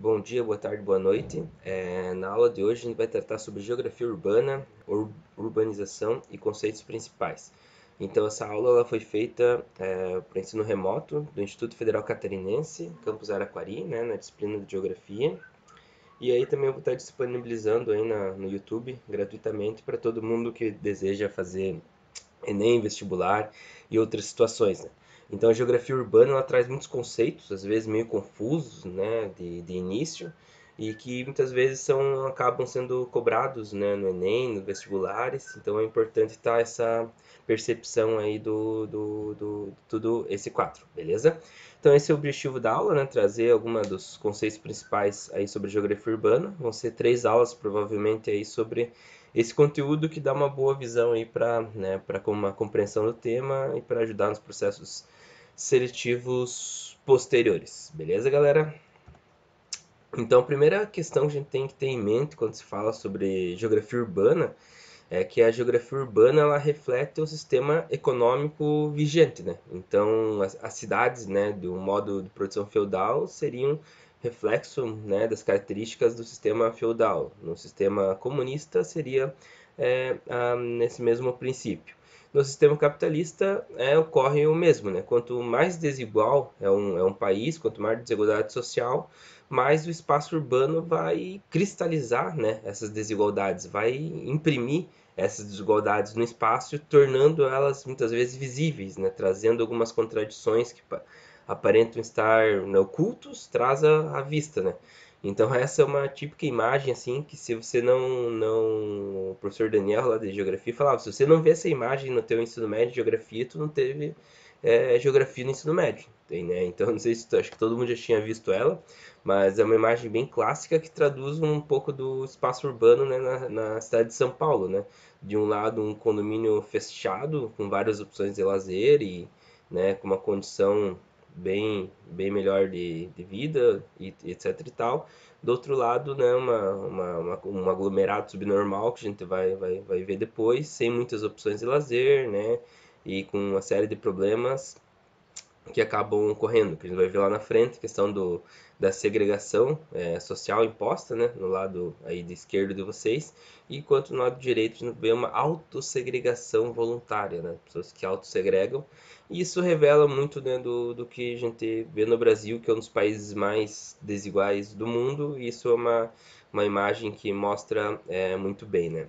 Bom dia, boa tarde, boa noite. Na aula de hoje a gente vai tratar sobre geografia urbana, urbanização e conceitos principais. Então essa aula ela foi feita para ensino remoto do Instituto Federal Catarinense, campus Araquari, né, na disciplina de geografia. E aí também eu vou estar disponibilizando aí no YouTube gratuitamente para todo mundo que deseja fazer Enem, vestibular e outras situações, né? Então a geografia urbana ela traz muitos conceitos, às vezes meio confusos, né, de início, e que muitas vezes acabam sendo cobrados, né, no Enem, nos vestibulares. Então é importante estar essa percepção aí do tudo esse quadro, beleza? Então esse é o objetivo da aula, né, trazer alguma dos conceitos principais aí sobre geografia urbana. Vão ser 3 aulas provavelmente aí sobre esse conteúdo que dá uma boa visão aí para, né, para uma compreensão do tema e para ajudar nos processos seletivos posteriores. Beleza, galera? Então, a primeira questão que a gente tem que ter em mente quando se fala sobre geografia urbana é que a geografia urbana ela reflete o sistema econômico vigente, né? Então, as cidades, né, do modo de produção feudal seriam reflexo, né, das características do sistema feudal. No sistema comunista seria nesse mesmo princípio. No sistema capitalista ocorre o mesmo, né? Quanto mais desigual é um país, quanto mais desigualdade social, mais o espaço urbano vai cristalizar, né, essas desigualdades, vai imprimir essas desigualdades no espaço, tornando elas muitas vezes visíveis, né, trazendo algumas contradições que aparentam estar, né, ocultos, traz à vista, né? Então essa é uma típica imagem assim que se você o professor Daniel lá de geografia falava, se você não vê essa imagem no teu ensino médio de geografia, tu não teve geografia no ensino médio, tem, né? Então não sei se acho que todo mundo já tinha visto ela, mas é uma imagem bem clássica que traduz um pouco do espaço urbano, né, na cidade de São Paulo, né? De um lado um condomínio fechado com várias opções de lazer e, né, com uma condição bem melhor de vida e etc e tal. Do outro lado, né, um aglomerado subnormal que a gente vai ver depois, sem muitas opções de lazer, né, e com uma série de problemas que acabam ocorrendo, que a gente vai ver lá na frente, questão da segregação social imposta, né, no lado aí de esquerdo de vocês, e enquanto no lado direito a gente vê uma autossegregação voluntária, né, pessoas que autossegregam, e isso revela muito, né, do que a gente vê no Brasil, que é um dos países mais desiguais do mundo, e isso é uma imagem que mostra muito bem, né.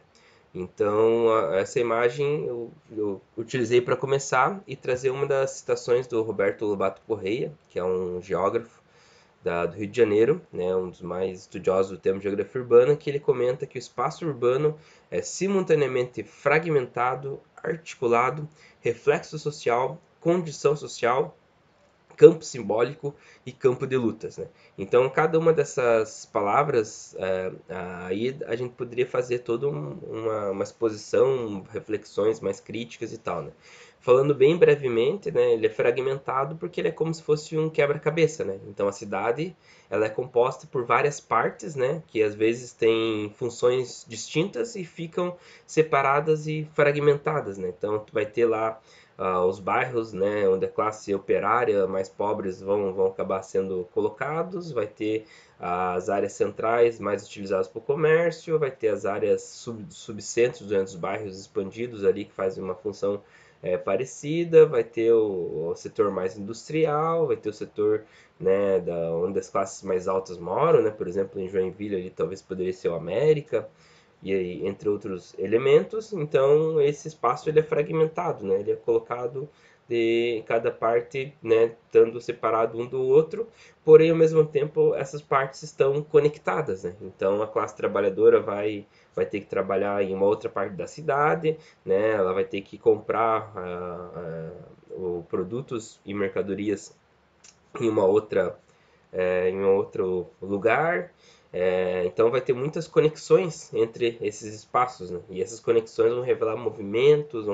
Então, essa imagem eu utilizei para começar e trazer uma das citações do Roberto Lobato Correia, que é um geógrafo do Rio de Janeiro, né, um dos mais estudiosos do tema de geografia urbana, que ele comenta que o espaço urbano é simultaneamente fragmentado, articulado, reflexo social, condição social, campo simbólico e campo de lutas, né? Então, cada uma dessas palavras, aí a gente poderia fazer toda uma exposição, reflexões mais críticas e tal, né? Falando bem brevemente, né, ele é fragmentado porque ele é como se fosse um quebra-cabeça, né? Então, a cidade, ela é composta por várias partes, né, que às vezes têm funções distintas e ficam separadas e fragmentadas, né? Então, tu vai ter lá os bairros, né, onde a classe operária mais pobres vão acabar sendo colocados, vai ter as áreas centrais mais utilizadas para o comércio, vai ter as áreas subcentros dentro dos bairros expandidos ali que fazem uma função parecida, vai ter o setor mais industrial, vai ter o setor, né, onde as classes mais altas moram, né, por exemplo, em Joinville ali talvez poderia ser o América, e aí, entre outros elementos. Então esse espaço ele é fragmentado, né? Ele é colocado de cada parte, né, estando separado um do outro, porém ao mesmo tempo essas partes estão conectadas, né? Então a classe trabalhadora vai ter que trabalhar em uma outra parte da cidade, né? Ela vai ter que comprar produtos e mercadorias em uma outra em um outro lugar. Então vai ter muitas conexões entre esses espaços, né? E essas conexões vão revelar movimentos,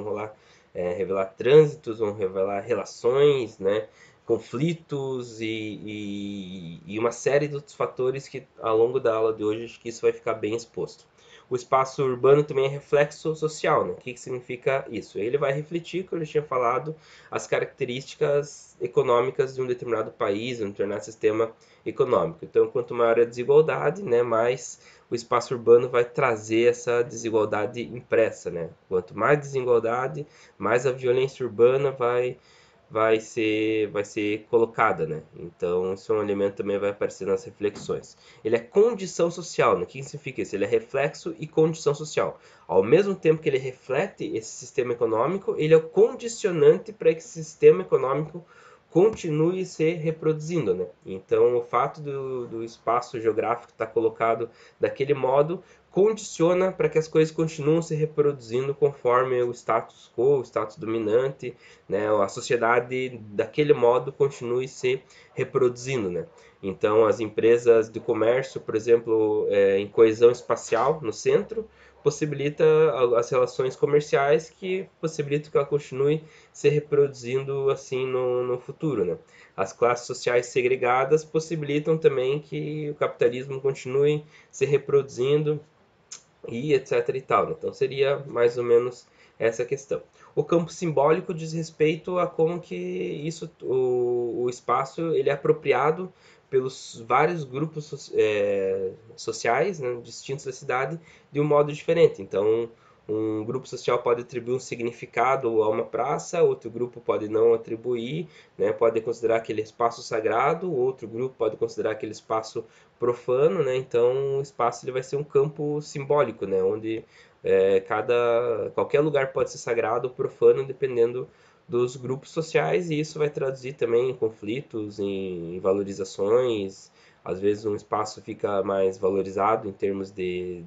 revelar trânsitos, vão revelar relações, né? Conflitos e uma série de outros fatores que ao longo da aula de hoje acho que isso vai ficar bem exposto. o espaço urbano também é reflexo social, né? O que significa isso? Ele vai refletir, como eu já tinha falado, as características econômicas de um determinado país, um determinado sistema econômico. Então, quanto maior a desigualdade, né, mais o espaço urbano vai trazer essa desigualdade impressa, né? Quanto mais desigualdade, mais a violência urbana vai ser colocada, né? Então, isso é um elemento que também vai aparecer nas reflexões. Ele é condição social, né? O que significa isso? Ele é reflexo e condição social. Ao mesmo tempo que ele reflete esse sistema econômico, ele é o condicionante para que esse sistema econômico continue se reproduzindo, né? Então, o fato do espaço geográfico estar colocado daquele modo condiciona para que as coisas continuem se reproduzindo conforme o status quo, o status dominante, né? A sociedade daquele modo continue se reproduzindo, né? Então, as empresas de comércio, por exemplo, em coesão espacial no centro, possibilita as relações comerciais que possibilitam que ela continue se reproduzindo assim no futuro, né? As classes sociais segregadas possibilitam também que o capitalismo continue se reproduzindo e etc e tal, né? Então seria mais ou menos essa questão. O campo simbólico diz respeito a como que isso, o espaço ele é apropriado pelos vários grupos sociais, né, distintos da cidade de um modo diferente. Então, um grupo social pode atribuir um significado a uma praça, outro grupo pode não atribuir, né, pode considerar aquele espaço sagrado, outro grupo pode considerar aquele espaço profano, né? Então o espaço ele vai ser um campo simbólico, né? Onde qualquer lugar pode ser sagrado ou profano dependendo dos grupos sociais e isso vai traduzir também em conflitos, em valorizações. Às vezes um espaço fica mais valorizado em termos de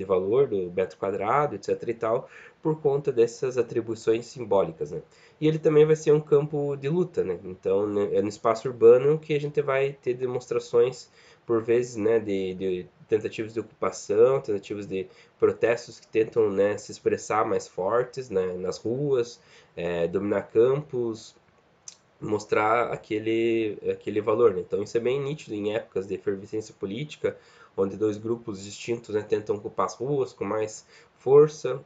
valor do metro quadrado, etc e tal, por conta dessas atribuições simbólicas, né? E ele também vai ser um campo de luta, né? Então, né, é no espaço urbano que a gente vai ter demonstrações por vezes, né, de tentativas de ocupação, tentativas de protestos que tentam, né, se expressar mais fortes, né, nas ruas, dominar campos, mostrar aquele valor, né? Então isso é bem nítido em épocas de efervescência política, onde dois grupos distintos, né, tentam ocupar as ruas com mais força,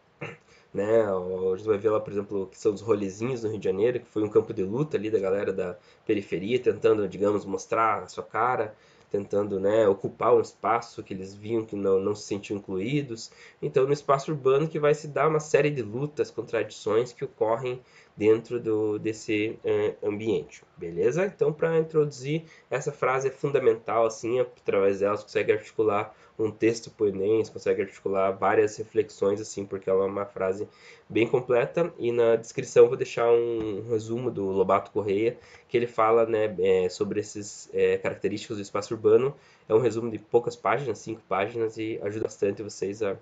né? A gente vai ver lá, por exemplo, que são os rolezinhos no Rio de Janeiro, que foi um campo de luta ali da galera da periferia, tentando, digamos, mostrar a sua cara, tentando, né, ocupar um espaço que eles viam que não se sentiam incluídos. Então, no espaço urbano que vai se dar uma série de lutas, contradições que ocorrem dentro desse ambiente, beleza? Então, para introduzir, essa frase é fundamental, assim, através dela você consegue articular um texto para o Enem, você consegue articular várias reflexões, assim, porque ela é uma frase bem completa. E na descrição eu vou deixar um resumo do Lobato Correia, que ele fala, né, sobre essas características do espaço urbano. É um resumo de poucas páginas, 5 páginas, e ajuda bastante vocês a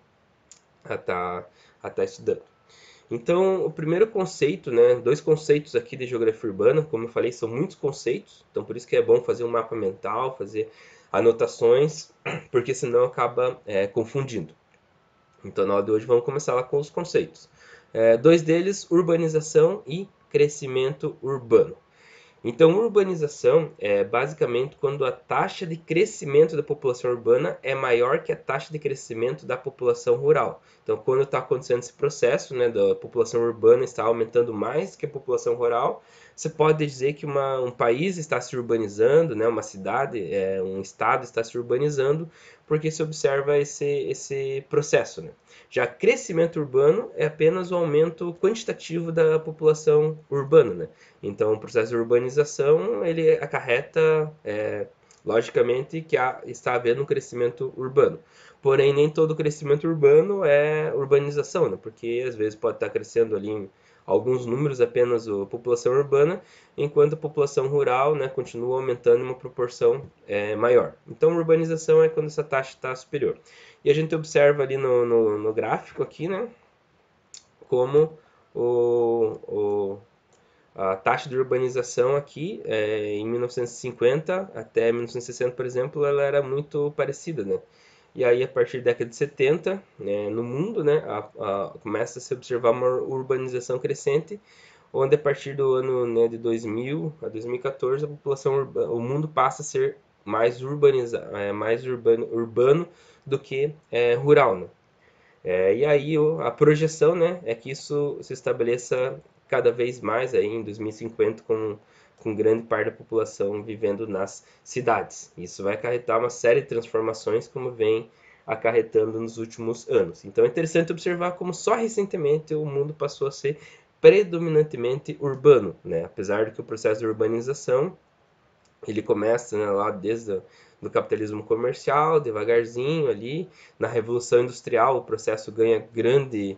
estar estudando. Então, o primeiro conceito, né, dois conceitos aqui de geografia urbana, como eu falei, são muitos conceitos, então por isso que é bom fazer um mapa mental, fazer anotações, porque senão acaba confundindo. Então, na aula de hoje, vamos começar lá com os conceitos. Dois deles, urbanização e crescimento urbano. Então, urbanização é basicamente quando a taxa de crescimento da população urbana é maior que a taxa de crescimento da população rural. Então, quando está acontecendo esse processo, né, da população urbana está aumentando mais que a população rural, você pode dizer que um país está se urbanizando, né, uma cidade, um estado está se urbanizando, porque se observa esse processo, né? Já crescimento urbano é apenas o aumento quantitativo da população urbana, né? Então, o processo de urbanização, ele acarreta, logicamente, que está havendo um crescimento urbano. Porém, nem todo crescimento urbano é urbanização, né? Porque às vezes pode estar crescendo ali em alguns números apenas a população urbana, enquanto a população rural, né, continua aumentando em uma proporção maior. Então, urbanização é quando essa taxa está superior. E a gente observa ali no gráfico aqui, né, como o, a taxa de urbanização aqui, em 1950 até 1960, por exemplo, ela era muito parecida, né? E aí, a partir da década de 70, né, no mundo, né, começa a se observar uma urbanização crescente, onde a partir do ano, né, de 2000 a 2014, a população o mundo passa a ser mais urbano do que rural, né? E aí a projeção, né, é que isso se estabeleça cada vez mais aí em 2050 com grande parte da população vivendo nas cidades. Isso vai acarretar uma série de transformações como vem acarretando nos últimos anos. Então é interessante observar como só recentemente o mundo passou a ser predominantemente urbano, né? Apesar de que o processo de urbanização ele começa, né, lá desde o capitalismo comercial, devagarzinho ali. Na Revolução Industrial, o processo ganha grande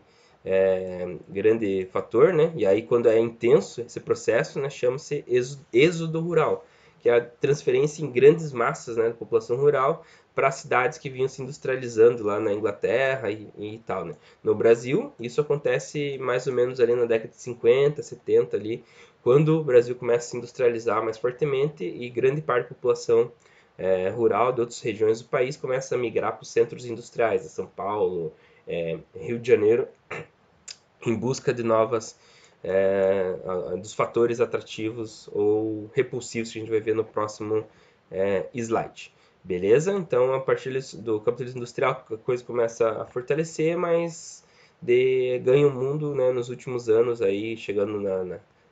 fator, né? E aí, quando é intenso esse processo, né, chama-se êxodo rural, que é a transferência em grandes massas, né, da população rural para cidades que vinham se industrializando lá na Inglaterra e tal, né? No Brasil, isso acontece mais ou menos ali na década de 50, 70 ali, quando o Brasil começa a se industrializar mais fortemente e grande parte da população rural de outras regiões do país começa a migrar para os centros industriais, São Paulo, Rio de Janeiro, em busca de novas dos fatores atrativos ou repulsivos que a gente vai ver no próximo slide. Beleza? Então, a partir do capitalismo industrial, a coisa começa a fortalecer, mas ganha o mundo, né, nos últimos anos, aí, chegando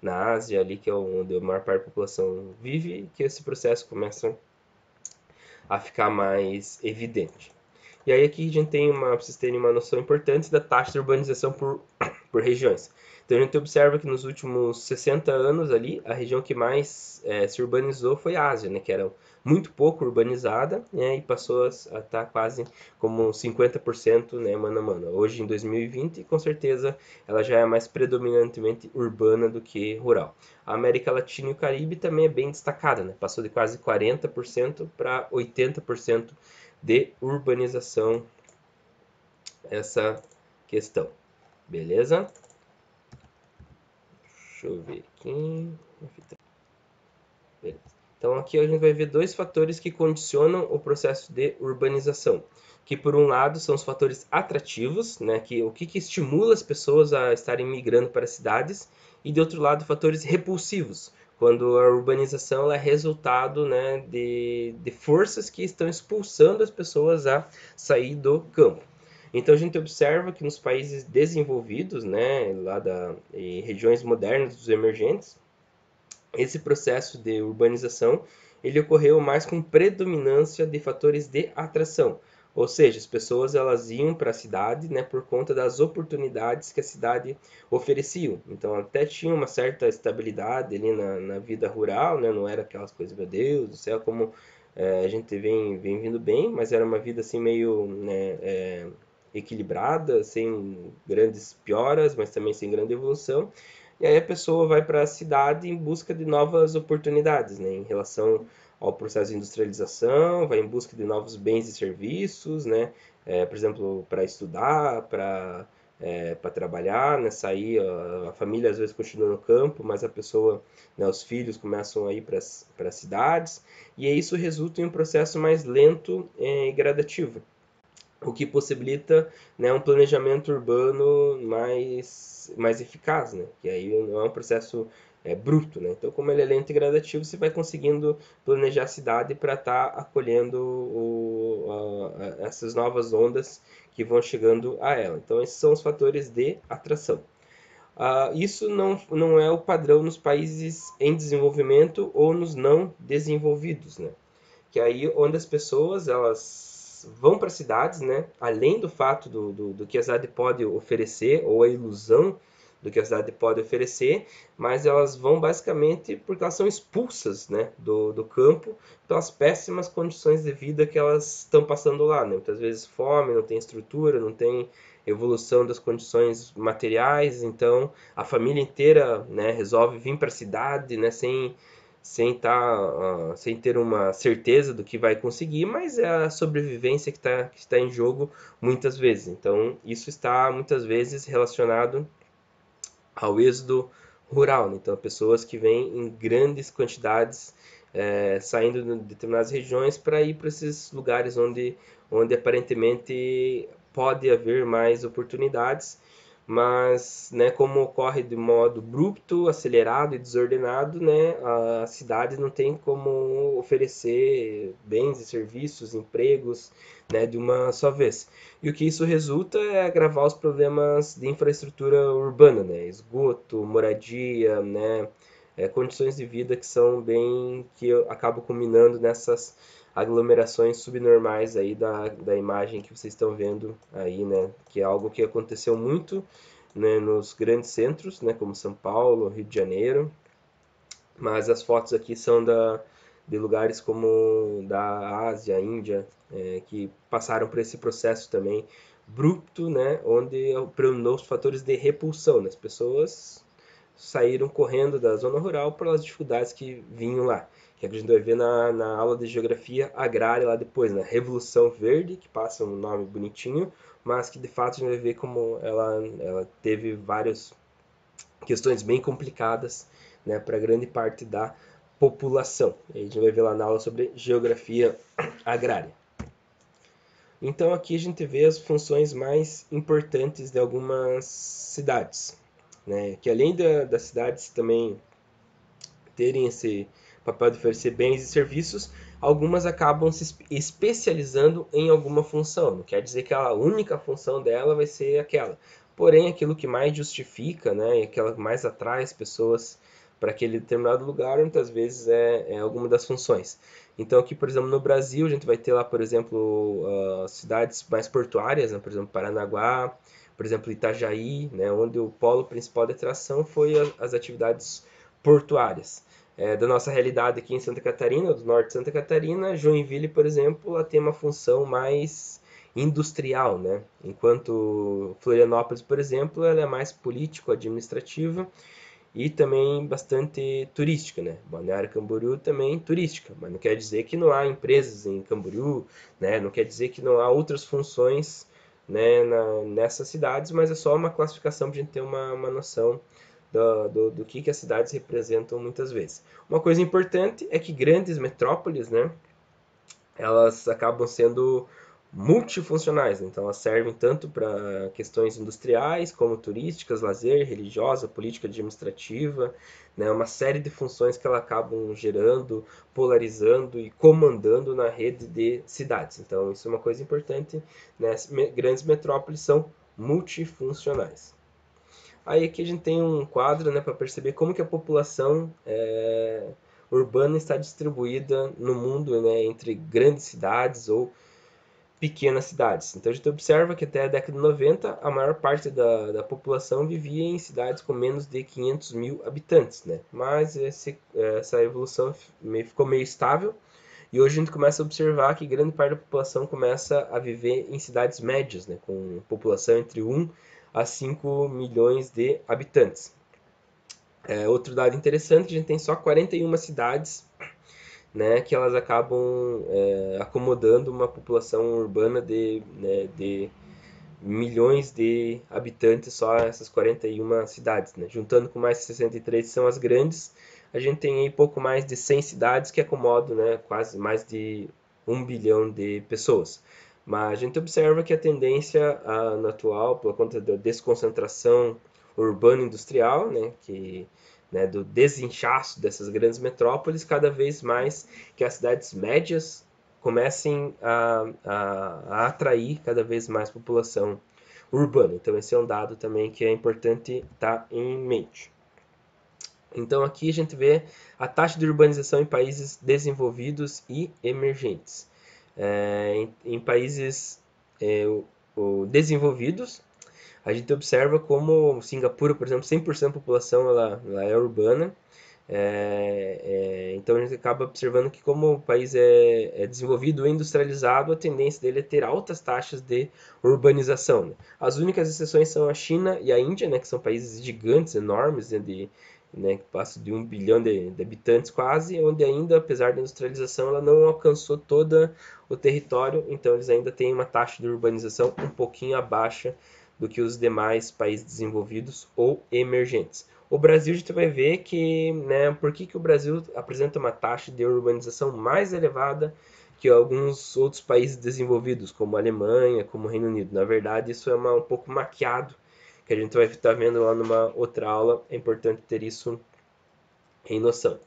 na Ásia, ali, que é onde a maior parte da população vive, que esse processo começa a ficar mais evidente. E aí aqui a gente tem para vocês terem uma noção importante da taxa de urbanização por regiões. Então a gente observa que nos últimos 60 anos ali, a região que mais se urbanizou foi a Ásia, né, que era muito pouco urbanizada, né, e passou a estar quase como 50%, né, mano a mano. Hoje em 2020, com certeza, ela já é mais predominantemente urbana do que rural. A América Latina e o Caribe também é bem destacada, né, passou de quase 40% para 80% de urbanização essa questão. Beleza? Deixa eu ver aqui. Beleza. Então aqui a gente vai ver dois fatores que condicionam o processo de urbanização. Que por um lado são os fatores atrativos, né, que o que estimula as pessoas a estarem migrando para as cidades, e de outro lado fatores repulsivos, quando a urbanização é resultado, né, de forças que estão expulsando as pessoas a sair do campo. Então a gente observa que nos países desenvolvidos, né, em regiões modernas dos emergentes, esse processo de urbanização ele ocorreu mais com predominância de fatores de atração, ou seja, as pessoas elas iam para a cidade, né, por conta das oportunidades que a cidade oferecia. Então até tinha uma certa estabilidade ali na vida rural, né, não era aquelas coisas, meu Deus do céu, como a gente vem vindo bem, mas era uma vida assim meio, né, equilibrada, sem grandes pioras, mas também sem grande evolução. E aí a pessoa vai para a cidade em busca de novas oportunidades, né, em relação ao processo de industrialização, vai em busca de novos bens e serviços, né, por exemplo, para estudar, para trabalhar, né, sair, a família às vezes continua no campo, mas a pessoa, né, os filhos começam a ir para as cidades, e isso resulta em um processo mais lento e gradativo, o que possibilita, né, um planejamento urbano mais eficaz, né? Que aí não é um processo bruto, né? Então, como ele é lento e gradativo, você vai conseguindo planejar a cidade para estar acolhendo essas novas ondas que vão chegando a ela. Então, esses são os fatores de atração. Isso não é o padrão nos países em desenvolvimento ou nos não desenvolvidos, né? Que aí onde as pessoas elas vão para cidades, né? Além do fato do que a cidade pode oferecer ou a ilusão do que a cidade pode oferecer, mas elas vão basicamente porque elas são expulsas, né, do campo pelas péssimas condições de vida que elas estão passando lá, né? Muitas vezes fome, não tem estrutura, não tem evolução das condições materiais, então a família inteira, né, resolve vir para a cidade, né, sem ter uma certeza do que vai conseguir, mas é a sobrevivência que está em jogo muitas vezes. Então, isso está muitas vezes relacionado ao êxodo rural, né? Então, pessoas que vêm em grandes quantidades saindo de determinadas regiões para ir para esses lugares onde aparentemente pode haver mais oportunidades, mas, né, como ocorre de modo abrupto, acelerado e desordenado, né, a cidade não tem como oferecer bens e serviços, empregos, né, de uma só vez. E o que isso resulta é agravar os problemas de infraestrutura urbana, né, esgoto, moradia, né, condições de vida que são bem que acabam culminando nessas aglomerações subnormais aí da imagem que vocês estão vendo aí, né? Que é algo que aconteceu muito, né, nos grandes centros, né, como São Paulo, Rio de Janeiro, mas as fotos aqui são de lugares como da Ásia, Índia, que passaram por esse processo também abrupto, né, onde predominou os fatores de repulsão, né, as pessoas saíram correndo da zona rural pelas dificuldades que vinham lá. Que a gente vai ver na aula de geografia agrária lá depois, na Revolução Verde, que passa um nome bonitinho, mas que de fato a gente vai ver como ela teve várias questões bem complicadas, né, para grande parte da população. E a gente vai ver lá na aula sobre geografia agrária. Então aqui a gente vê as funções mais importantes de algumas cidades, né? Que além das cidades também terem esse papel de oferecer bens e serviços, algumas acabam se especializando em alguma função. Não quer dizer que a única função dela vai ser aquela. Porém, aquilo que mais justifica, né, e aquela que mais atrai as pessoas para aquele determinado lugar, muitas vezes é alguma das funções. Então, aqui, por exemplo, no Brasil, a gente vai ter lá, por exemplo, cidades mais portuárias, né, por exemplo, Paranaguá, por exemplo, Itajaí, né, onde o polo principal de atração foi as atividades portuárias. Da nossa realidade aqui em Santa Catarina, do norte de Santa Catarina, Joinville, por exemplo, ela tem uma função mais industrial, né? Enquanto Florianópolis, por exemplo, ela é mais político-administrativa e também bastante turística, né? Balneário Camboriú também turística, mas não quer dizer que não há empresas em Camboriú, né? Não quer dizer que não há outras funções, né, nessas cidades, mas é só uma classificação para a gente ter uma noção do que as cidades representam muitas vezes. Uma coisa importante é que grandes metrópoles, né, elas acabam sendo multifuncionais, né? Então elas servem tanto para questões industriais como turísticas, lazer, religiosa, política administrativa, né? Uma série de funções que elas acabam gerando, polarizando e comandando na rede de cidades. Então isso é uma coisa importante, né? Grandes metrópoles são multifuncionais. Aí aqui a gente tem um quadro, né, para perceber como que a população urbana está distribuída no mundo, né, entre grandes cidades ou pequenas cidades. Então a gente observa que até a década de 90 a maior parte da população vivia em cidades com menos de 500 mil habitantes, né? Mas essa evolução ficou meio estável e hoje a gente começa a observar que grande parte da população começa a viver em cidades médias, né, com população entre 1 a 5 milhões de habitantes. Outro dado interessante, a gente tem só 41 cidades, né, que elas acabam acomodando uma população urbana de milhões de habitantes, só essas 41 cidades. Né? Juntando com mais 63 que são as grandes, a gente tem aí pouco mais de 100 cidades que acomodam, né, quase mais de 1 bilhão de pessoas. Mas a gente observa que a tendência no atual, por conta da desconcentração urbano-industrial, né, do desinchaço dessas grandes metrópoles, cada vez mais que as cidades médias comecem a atrair cada vez mais população urbana. Então esse é um dado também que é importante estar em mente. Então aqui a gente vê a taxa de urbanização em países desenvolvidos e emergentes. Em países desenvolvidos, a gente observa como Singapura, por exemplo, 100% da população ela é urbana. Então a gente acaba observando que como o país é desenvolvido e industrializado, a tendência dele é ter altas taxas de urbanização. Né? As únicas exceções são a China e a Índia, né, que são países gigantes, enormes, que passam de 1 bilhão de habitantes quase, onde ainda, apesar da industrialização, ela não alcançou todo o território, então eles ainda têm uma taxa de urbanização um pouquinho abaixo do que os demais países desenvolvidos ou emergentes. O Brasil, a gente vai ver que, né, por que o Brasil apresenta uma taxa de urbanização mais elevada que alguns outros países desenvolvidos, como a Alemanha, como o Reino Unido. Na verdade, isso é um pouco maquiado, que a gente vai estar vendo lá numa outra aula. É importante ter isso em noção.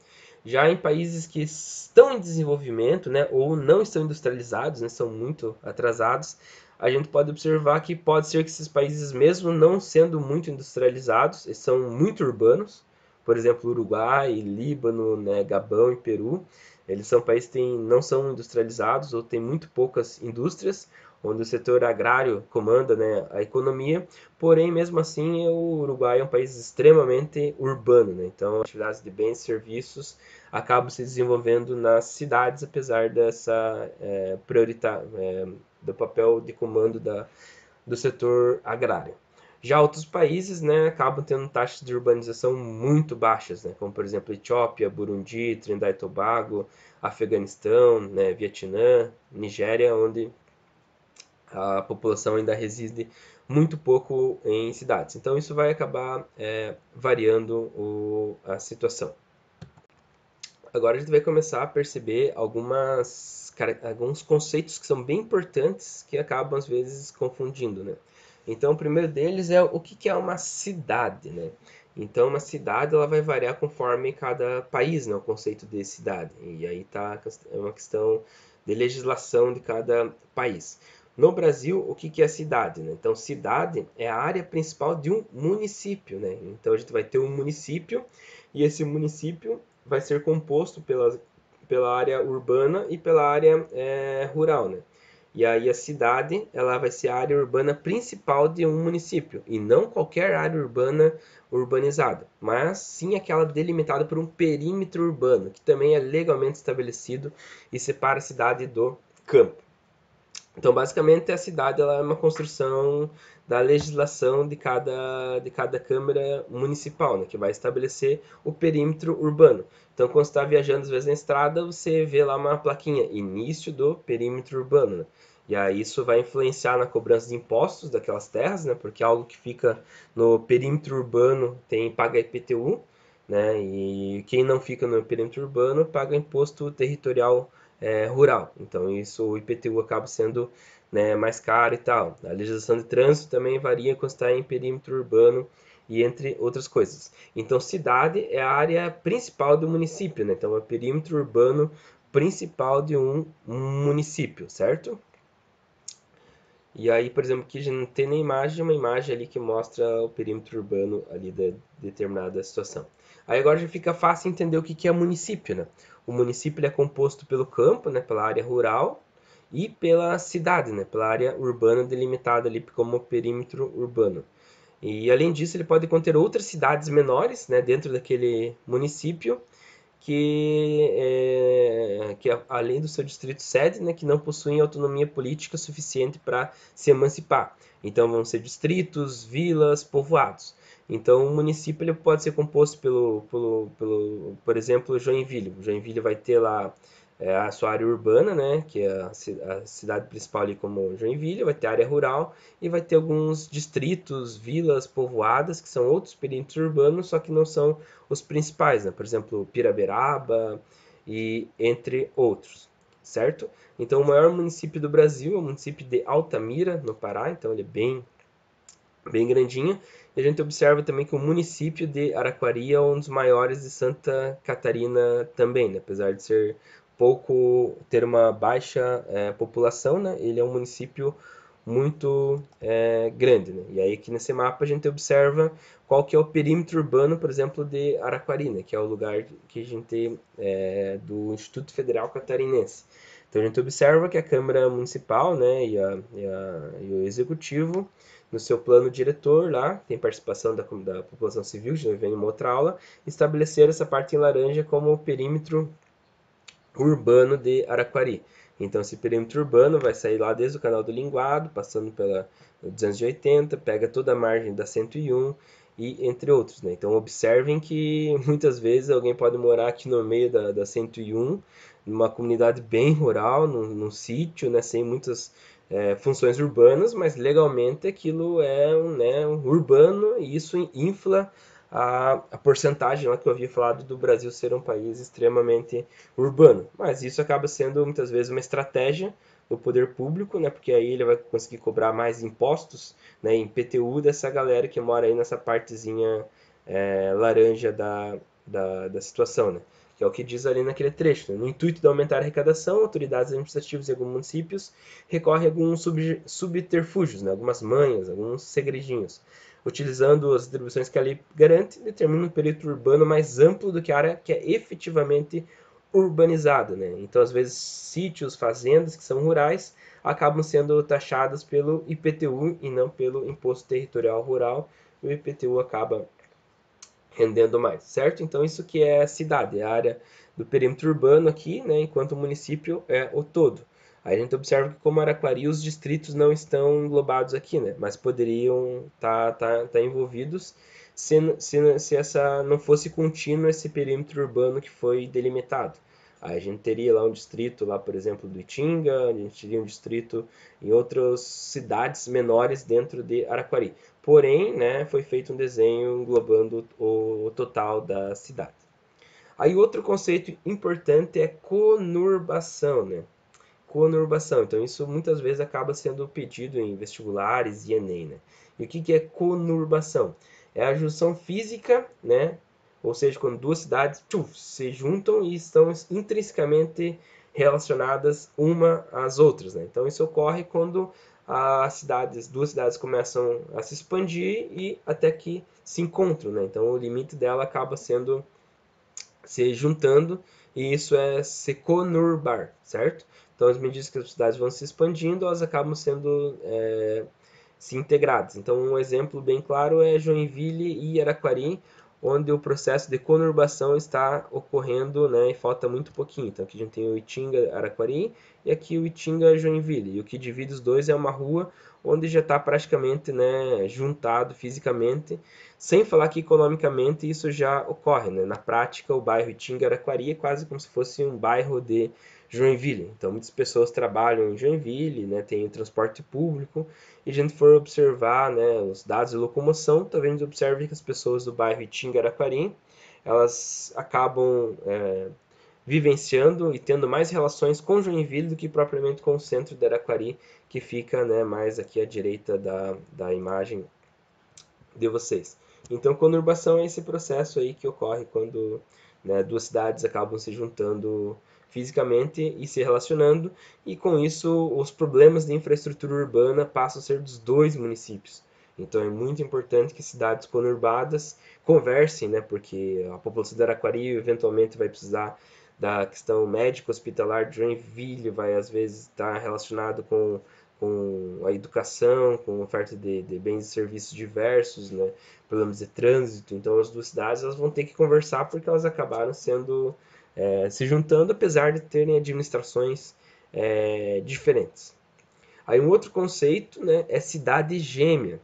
Já em países que estão em desenvolvimento, né, ou não estão industrializados, né, são muito atrasados, a gente pode observar que pode ser que esses países, mesmo não sendo muito industrializados, eles são muito urbanos. Por exemplo, Uruguai, Líbano, né, Gabão e Peru, eles são países que não são industrializados ou têm muito poucas indústrias, onde o setor agrário comanda, né, a economia. Porém, mesmo assim, o Uruguai é um país extremamente urbano, né? Então, atividades de bens e serviços acabam se desenvolvendo nas cidades, apesar dessa do papel de comando do setor agrário. Já outros países, né, acabam tendo taxas de urbanização muito baixas, né, como por exemplo Etiópia, Burundi, Trindade e Tobago, Afeganistão, né, Vietnã, Nigéria, onde a população ainda reside muito pouco em cidades. Então isso vai acabar variando a situação. Agora a gente vai começar a perceber alguns conceitos que são bem importantes que acabam às vezes confundindo, né? Então o primeiro deles é o que é uma cidade, né? Então uma cidade ela vai variar conforme cada país, né? O conceito de cidade. E aí tá é uma questão de legislação de cada país. No Brasil, o que é cidade, né? Então cidade é a área principal de um município, né? Então a gente vai ter um município e esse município vai ser composto pela área urbana e pela área rural, né? E aí a cidade, ela vai ser a área urbana principal de um município, e não qualquer área urbana urbanizada, mas sim aquela delimitada por um perímetro urbano, que também é legalmente estabelecido e separa a cidade do campo. Então, basicamente, a cidade ela é uma construção da legislação de cada Câmara Municipal, né, que vai estabelecer o perímetro urbano. Então, quando você está viajando, às vezes, na estrada, você vê lá uma plaquinha, início do perímetro urbano. Né? E aí isso vai influenciar na cobrança de impostos daquelas terras, né, porque algo que fica no perímetro urbano paga IPTU, né, e quem não fica no perímetro urbano paga imposto territorial rural. Então isso o IPTU acaba sendo, né, mais caro e tal. A legislação de trânsito também varia quando está em perímetro urbano e entre outras coisas. Então cidade é a área principal do município, né? Então é o perímetro urbano principal de um município, certo? E aí, por exemplo, aqui já não tem nem imagem, uma imagem ali que mostra o perímetro urbano ali de determinada situação. Aí agora já fica fácil entender o que é município, né? O município é composto pelo campo, né, pela área rural e pela cidade, né, pela área urbana delimitada ali como perímetro urbano. E além disso, ele pode conter outras cidades menores, né, dentro daquele município que além do seu distrito sede, né, que não possuem autonomia política suficiente para se emancipar. Então vão ser distritos, vilas, povoados. Então o município ele pode ser composto por exemplo, Joinville. Joinville vai ter lá a sua área urbana, né, que é a cidade principal ali como Joinville, vai ter a área rural e vai ter alguns distritos, vilas, povoadas, que são outros perímetros urbanos, só que não são os principais, né? Por exemplo, Piraberaba e entre outros, certo? Então, o maior município do Brasil é o município de Altamira, no Pará, então ele é bem grandinho. E a gente observa também que o município de Araquari é um dos maiores de Santa Catarina também, né? Apesar de ser ter uma baixa população, né? Ele é um município muito grande, né? E aí aqui nesse mapa a gente observa qual que é o perímetro urbano, por exemplo, de Araquari, né? Que é o lugar que a gente do Instituto Federal Catarinense. Então a gente observa que a Câmara Municipal, né, e o Executivo, no seu plano diretor lá, tem participação da população civil, já vem em uma outra aula, estabelecer essa parte em laranja como o perímetro urbano de Araquari. Então esse perímetro urbano vai sair lá desde o canal do Linguado, passando pela 280, pega toda a margem da 101 e entre outros. Né? Então observem que muitas vezes alguém pode morar aqui no meio da 101, numa comunidade bem rural, num sítio, né, sem muitas funções urbanas, mas legalmente aquilo é um urbano e isso infla a porcentagem lá que eu havia falado do Brasil ser um país extremamente urbano. Mas isso acaba sendo muitas vezes uma estratégia, do poder público, né, porque aí ele vai conseguir cobrar mais impostos, né, em PTU dessa galera que mora aí nessa partezinha laranja da situação, né? Que é o que diz ali naquele trecho. Né? No intuito de aumentar a arrecadação, autoridades administrativas em alguns municípios recorrem a alguns subterfúgios, né? Algumas manhas, alguns segredinhos. Utilizando as atribuições que a lei garante, determina um perímetro urbano mais amplo do que a área que é efetivamente urbanizada. Né? Então, às vezes, sítios, fazendas que são rurais acabam sendo taxadas pelo IPTU e não pelo Imposto Territorial Rural. O IPTU acaba rendendo mais, certo? Então isso que é a cidade, é a área do perímetro urbano aqui, né, enquanto o município é o todo. Aí a gente observa que como Araquari os distritos não estão englobados aqui, né, mas poderiam tá envolvidos se essa não fosse contínuo esse perímetro urbano que foi delimitado. Aí a gente teria lá um distrito, lá por exemplo, do Itinga, a gente teria um distrito em outras cidades menores dentro de Araquari. Porém, né, foi feito um desenho englobando o total da cidade. Aí outro conceito importante é conurbação, né? Conurbação. Então isso muitas vezes acaba sendo pedido em vestibulares e Enem, né? E o que é conurbação? É a junção física, né? Ou seja, quando duas cidades se juntam e estão intrinsecamente relacionadas uma às outras, né? Então isso ocorre quando duas cidades começam a se expandir e até que se encontram, né? Então o limite dela acaba sendo se juntando e isso é se conurbar, certo? Então, as medidas que as cidades vão se expandindo, elas acabam sendo se integradas. Então, um exemplo bem claro é Joinville e Araquari, onde o processo de conurbação está ocorrendo, né, e falta muito pouquinho. Então, aqui a gente tem o Itinga Araquari e aqui o Itinga Joinville. E o que divide os dois é uma rua onde já está praticamente, né, juntado fisicamente, sem falar que economicamente isso já ocorre. Né? Na prática, o bairro Itinga Araquari é quase como se fosse um bairro de Joinville. Então, muitas pessoas trabalham em Joinville, né, tem o transporte público, e a gente for observar, né, os dados de locomoção, talvez a gente observe que as pessoas do bairro Itinga-Araquari, elas acabam vivenciando e tendo mais relações com Joinville do que propriamente com o centro de Araquari, que fica, né, mais aqui à direita da imagem de vocês. Então, conurbação é esse processo aí que ocorre quando, né, duas cidades acabam se juntando fisicamente e se relacionando, e com isso os problemas de infraestrutura urbana passam a ser dos dois municípios. Então é muito importante que cidades conurbadas conversem, né, porque a população de Araquari eventualmente vai precisar da questão médico-hospitalar de Joinville, vai às vezes estar relacionado com a educação, com oferta de bens e serviços diversos, né, problemas de trânsito. Então as duas cidades elas vão ter que conversar porque elas acabaram sendo se juntando, apesar de terem administrações diferentes. Aí um outro conceito, né, é cidade gêmea.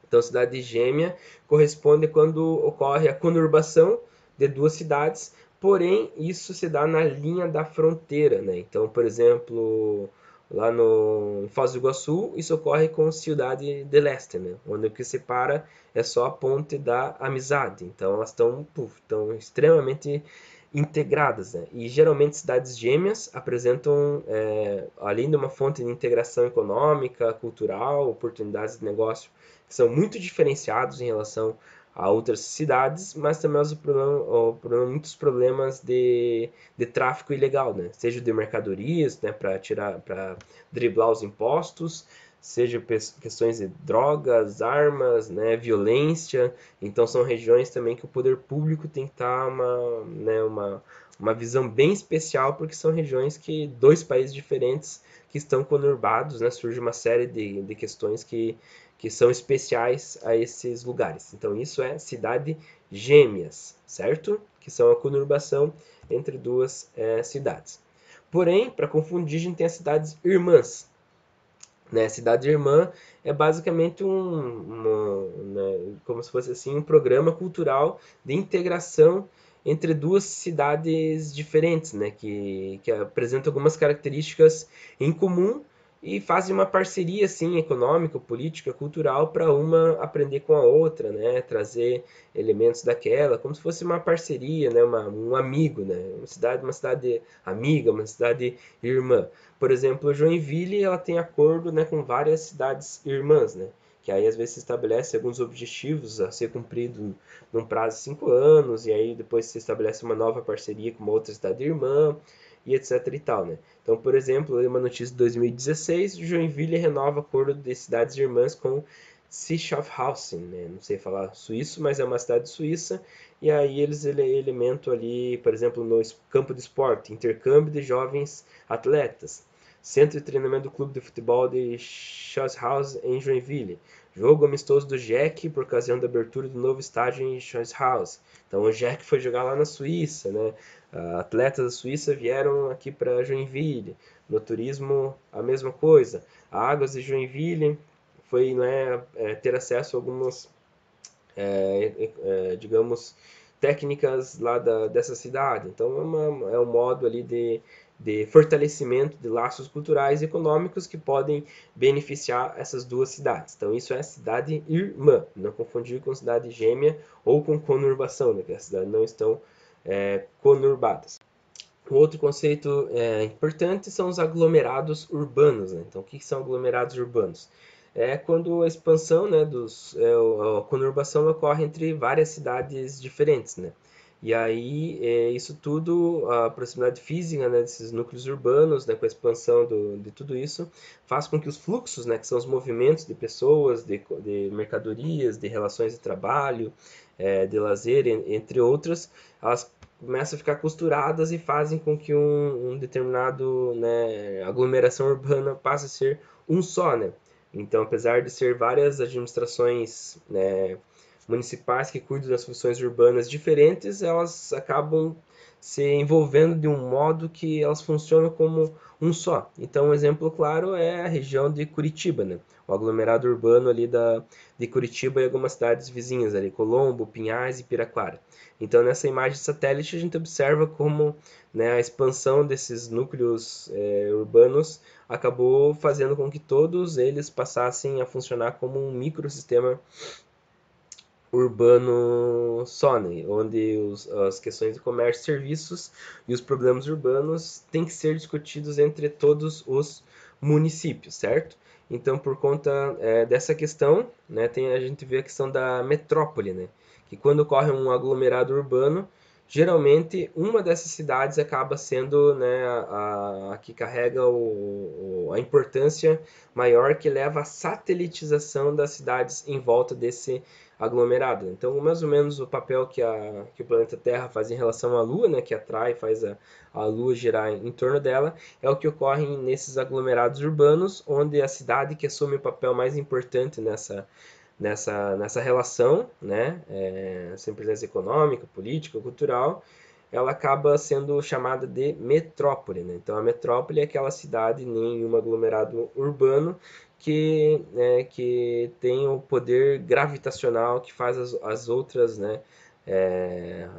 Então, cidade gêmea corresponde quando ocorre a conurbação de duas cidades, porém isso se dá na linha da fronteira, né? Então, por exemplo, lá em Foz do Iguaçu, isso ocorre com Cidade del Este, né? Onde o que separa é só a ponte da amizade. Então, elas estão extremamente integradas, né? E geralmente cidades gêmeas apresentam, além de uma fonte de integração econômica, cultural, oportunidades de negócio que são muito diferenciados em relação a outras cidades, mas também muitos problemas de tráfico ilegal, né? Seja de mercadorias, né, para driblar os impostos, seja questões de drogas, armas, né, violência. Então são regiões também que o poder público tem que estar uma visão bem especial, porque são regiões que dois países diferentes que estão conurbados, né, surge uma série de questões que são especiais a esses lugares. Então isso é cidade gêmeas, certo? Que são a conurbação entre duas cidades. Porém, para confundir, a gente tem as cidades irmãs. Né? Cidade irmã é basicamente como se fosse assim, um programa cultural de integração entre duas cidades diferentes, né? que apresentam algumas características em comum, e fazem uma parceria assim econômica, política, cultural para uma aprender com a outra, né? Trazer elementos daquela, como se fosse uma parceria, né? Um amigo, né? Uma cidade amiga, uma cidade irmã. Por exemplo, Joinville, ela tem acordo, né, com várias cidades irmãs, né? Que aí às vezes se estabelece alguns objetivos a ser cumprido num prazo de 5 anos, e aí depois se estabelece uma nova parceria com uma outra cidade irmã, e etc e tal, né? Então, por exemplo, uma notícia de 2016, Joinville renova acordo de cidades irmãs com Schaffhausen, né? Não sei falar suíço, mas é uma cidade suíça, e aí eles elementam ali, por exemplo, no campo de esporte, intercâmbio de jovens atletas, centro de treinamento do clube de futebol de Schaffhausen em Joinville, jogo amistoso do Jack por ocasião da abertura do novo estádio em Schaffhausen. Então o Jack foi jogar lá na Suíça, né? Atletas da Suíça vieram aqui para Joinville. No turismo, a mesma coisa. A Águas de Joinville foi, né, ter acesso a algumas, digamos, técnicas lá dessa cidade. Então é um modo ali de fortalecimento de laços culturais e econômicos que podem beneficiar essas duas cidades. Então isso é cidade irmã, não confundir com cidade gêmea ou com conurbação, né, que as cidades não estão conurbadas. Um outro conceito importante são os aglomerados urbanos, né? Então, o que são aglomerados urbanos? É quando a expansão, né, a conurbação ocorre entre várias cidades diferentes, né? E aí, isso tudo, a proximidade física, né, desses núcleos urbanos, né, com a expansão de tudo isso, faz com que os fluxos, né, que são os movimentos de pessoas, de mercadorias, de relações de trabalho, de lazer, entre outras, elas começam a ficar costuradas e fazem com que um determinado, né, aglomeração urbana passe a ser um só, né? Então, apesar de ser várias administrações, né, municipais que cuidam das funções urbanas diferentes, elas acabam se envolvendo de um modo que elas funcionam como um só. Então, um exemplo claro é a região de Curitiba, né? O aglomerado urbano ali de Curitiba e algumas cidades vizinhas ali, Colombo, Pinhais e Piraquara. Então, nessa imagem satélite, a gente observa como, né, a expansão desses núcleos urbanos acabou fazendo com que todos eles passassem a funcionar como um microsistema urbano só, né? Onde as questões de comércio e serviços e os problemas urbanos têm que ser discutidos entre todos os municípios, certo? Então, por conta dessa questão, né, a gente vê a questão da metrópole, né? Que quando ocorre um aglomerado urbano, geralmente uma dessas cidades acaba sendo, né, a que carrega a importância maior que leva à satelitização das cidades em volta desse aglomerado. Então, mais ou menos o papel que o planeta Terra faz em relação à Lua, né, que atrai, faz a Lua girar em torno dela, é o que ocorre nesses aglomerados urbanos, onde a cidade que assume o papel mais importante nessa relação, né, sem presença econômica, política, cultural, ela acaba sendo chamada de metrópole, né? Então, a metrópole é aquela cidade em um aglomerado urbano que tem o poder gravitacional que faz as outras, né,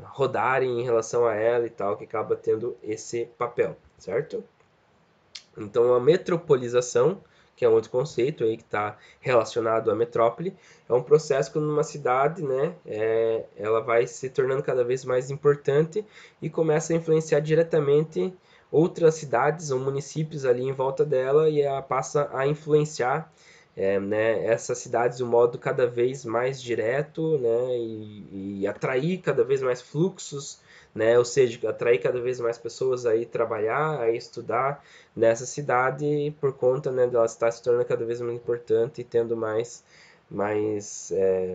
rodarem em relação a ela e tal, que acaba tendo esse papel, certo? Então, a metropolização, que é um outro conceito aí que está relacionado à metrópole, é um processo que numa cidade, né, ela vai se tornando cada vez mais importante e começa a influenciar diretamente outras cidades ou municípios ali em volta dela e ela passa a influenciar né, essas cidades de um modo cada vez mais direto, né, e atrair cada vez mais fluxos, né, ou seja, atrair cada vez mais pessoas a ir trabalhar, a ir estudar nessa cidade por conta, né, dela estar se tornando cada vez mais importante e tendo mais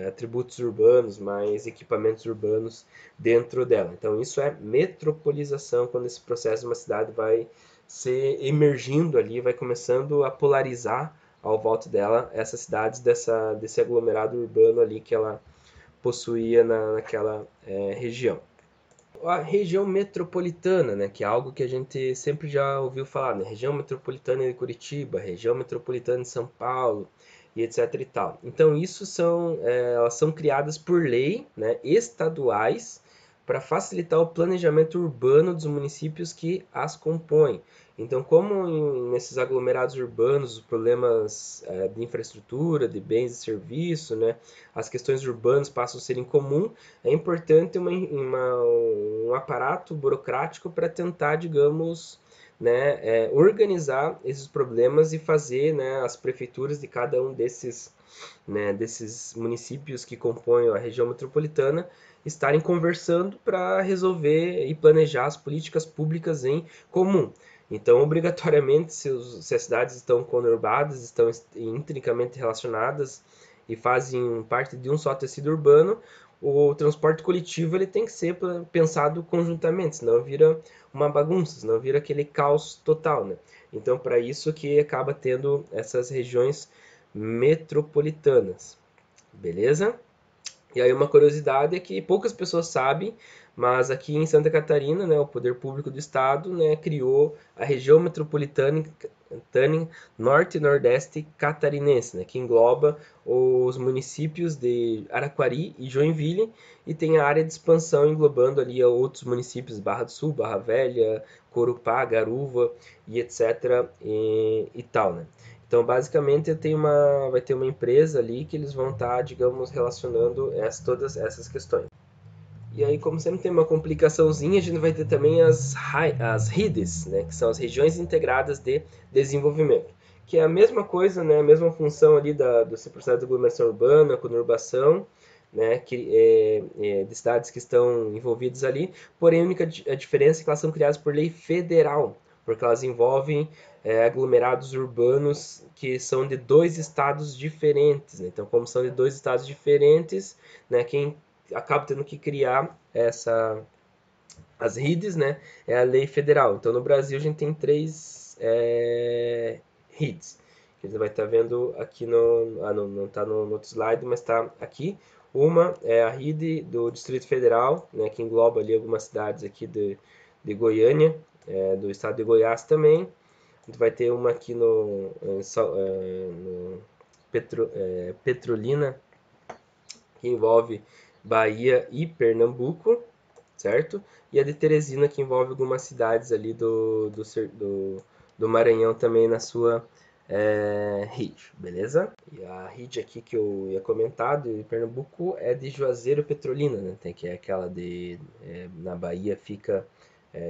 atributos urbanos, mais equipamentos urbanos dentro dela. Então isso é metropolização, quando esse processo de uma cidade vai se emergindo ali, vai começando a polarizar ao volta dela essas cidades desse aglomerado urbano ali que ela possuía naquela região. A região metropolitana, né, que é algo que a gente sempre já ouviu falar, né, região metropolitana de Curitiba, região metropolitana de São Paulo e etc e tal. Então isso elas são criadas por lei, né, estaduais para facilitar o planejamento urbano dos municípios que as compõem. Então, como nesses aglomerados urbanos, os problemas de infraestrutura, de bens e serviços, né, as questões urbanas passam a ser em comum, é importante um aparato burocrático para tentar, digamos, né, organizar esses problemas e fazer, né, as prefeituras de cada um desses, né, desses municípios que compõem a região metropolitana estarem conversando para resolver e planejar as políticas públicas em comum. Então, obrigatoriamente, se as cidades estão conurbadas, estão intrinsecamente relacionadas e fazem parte de um só tecido urbano, o transporte coletivo ele tem que ser pensado conjuntamente, senão vira uma bagunça, senão vira aquele caos total, né? Então, para isso que acaba tendo essas regiões metropolitanas, beleza? E aí uma curiosidade é que poucas pessoas sabem, mas aqui em Santa Catarina, né, o poder público do estado, né, criou a região metropolitana norte e nordeste catarinense, né, que engloba os municípios de Araquari e Joinville e tem a área de expansão englobando ali outros municípios, Barra do Sul, Barra Velha, Corupá, Garuva e etc. e tal, né? Então, basicamente, vai ter uma empresa ali que eles vão estar, digamos, relacionando todas essas questões. E aí, como sempre tem uma complicaçãozinha, a gente vai ter também as RIDs, né, que são as Regiões Integradas de Desenvolvimento, que é a mesma coisa, né, a mesma função ali do processo de aglomeração urbana, conurbação, né, de cidades que estão envolvidas ali, porém a única diferença é que elas são criadas por lei federal, porque elas envolvem aglomerados urbanos que são de dois estados diferentes, né? Então, como são de dois estados diferentes, né, quem acaba tendo que criar as RIDs, né, é a lei federal. Então, no Brasil, a gente tem três RIDs, que você vai estar vendo aqui não está no outro slide, mas está aqui. Uma é a RID do Distrito Federal, né, que engloba ali algumas cidades aqui de Goiânia, do estado de Goiás também. A gente vai ter uma aqui no Petrolina, que envolve Bahia e Pernambuco, certo? E a de Teresina, que envolve algumas cidades ali do Maranhão também na sua RID, beleza? E a RID aqui que eu ia comentar de Pernambuco é de Juazeiro Petrolina, né? Tem que é aquela na Bahia fica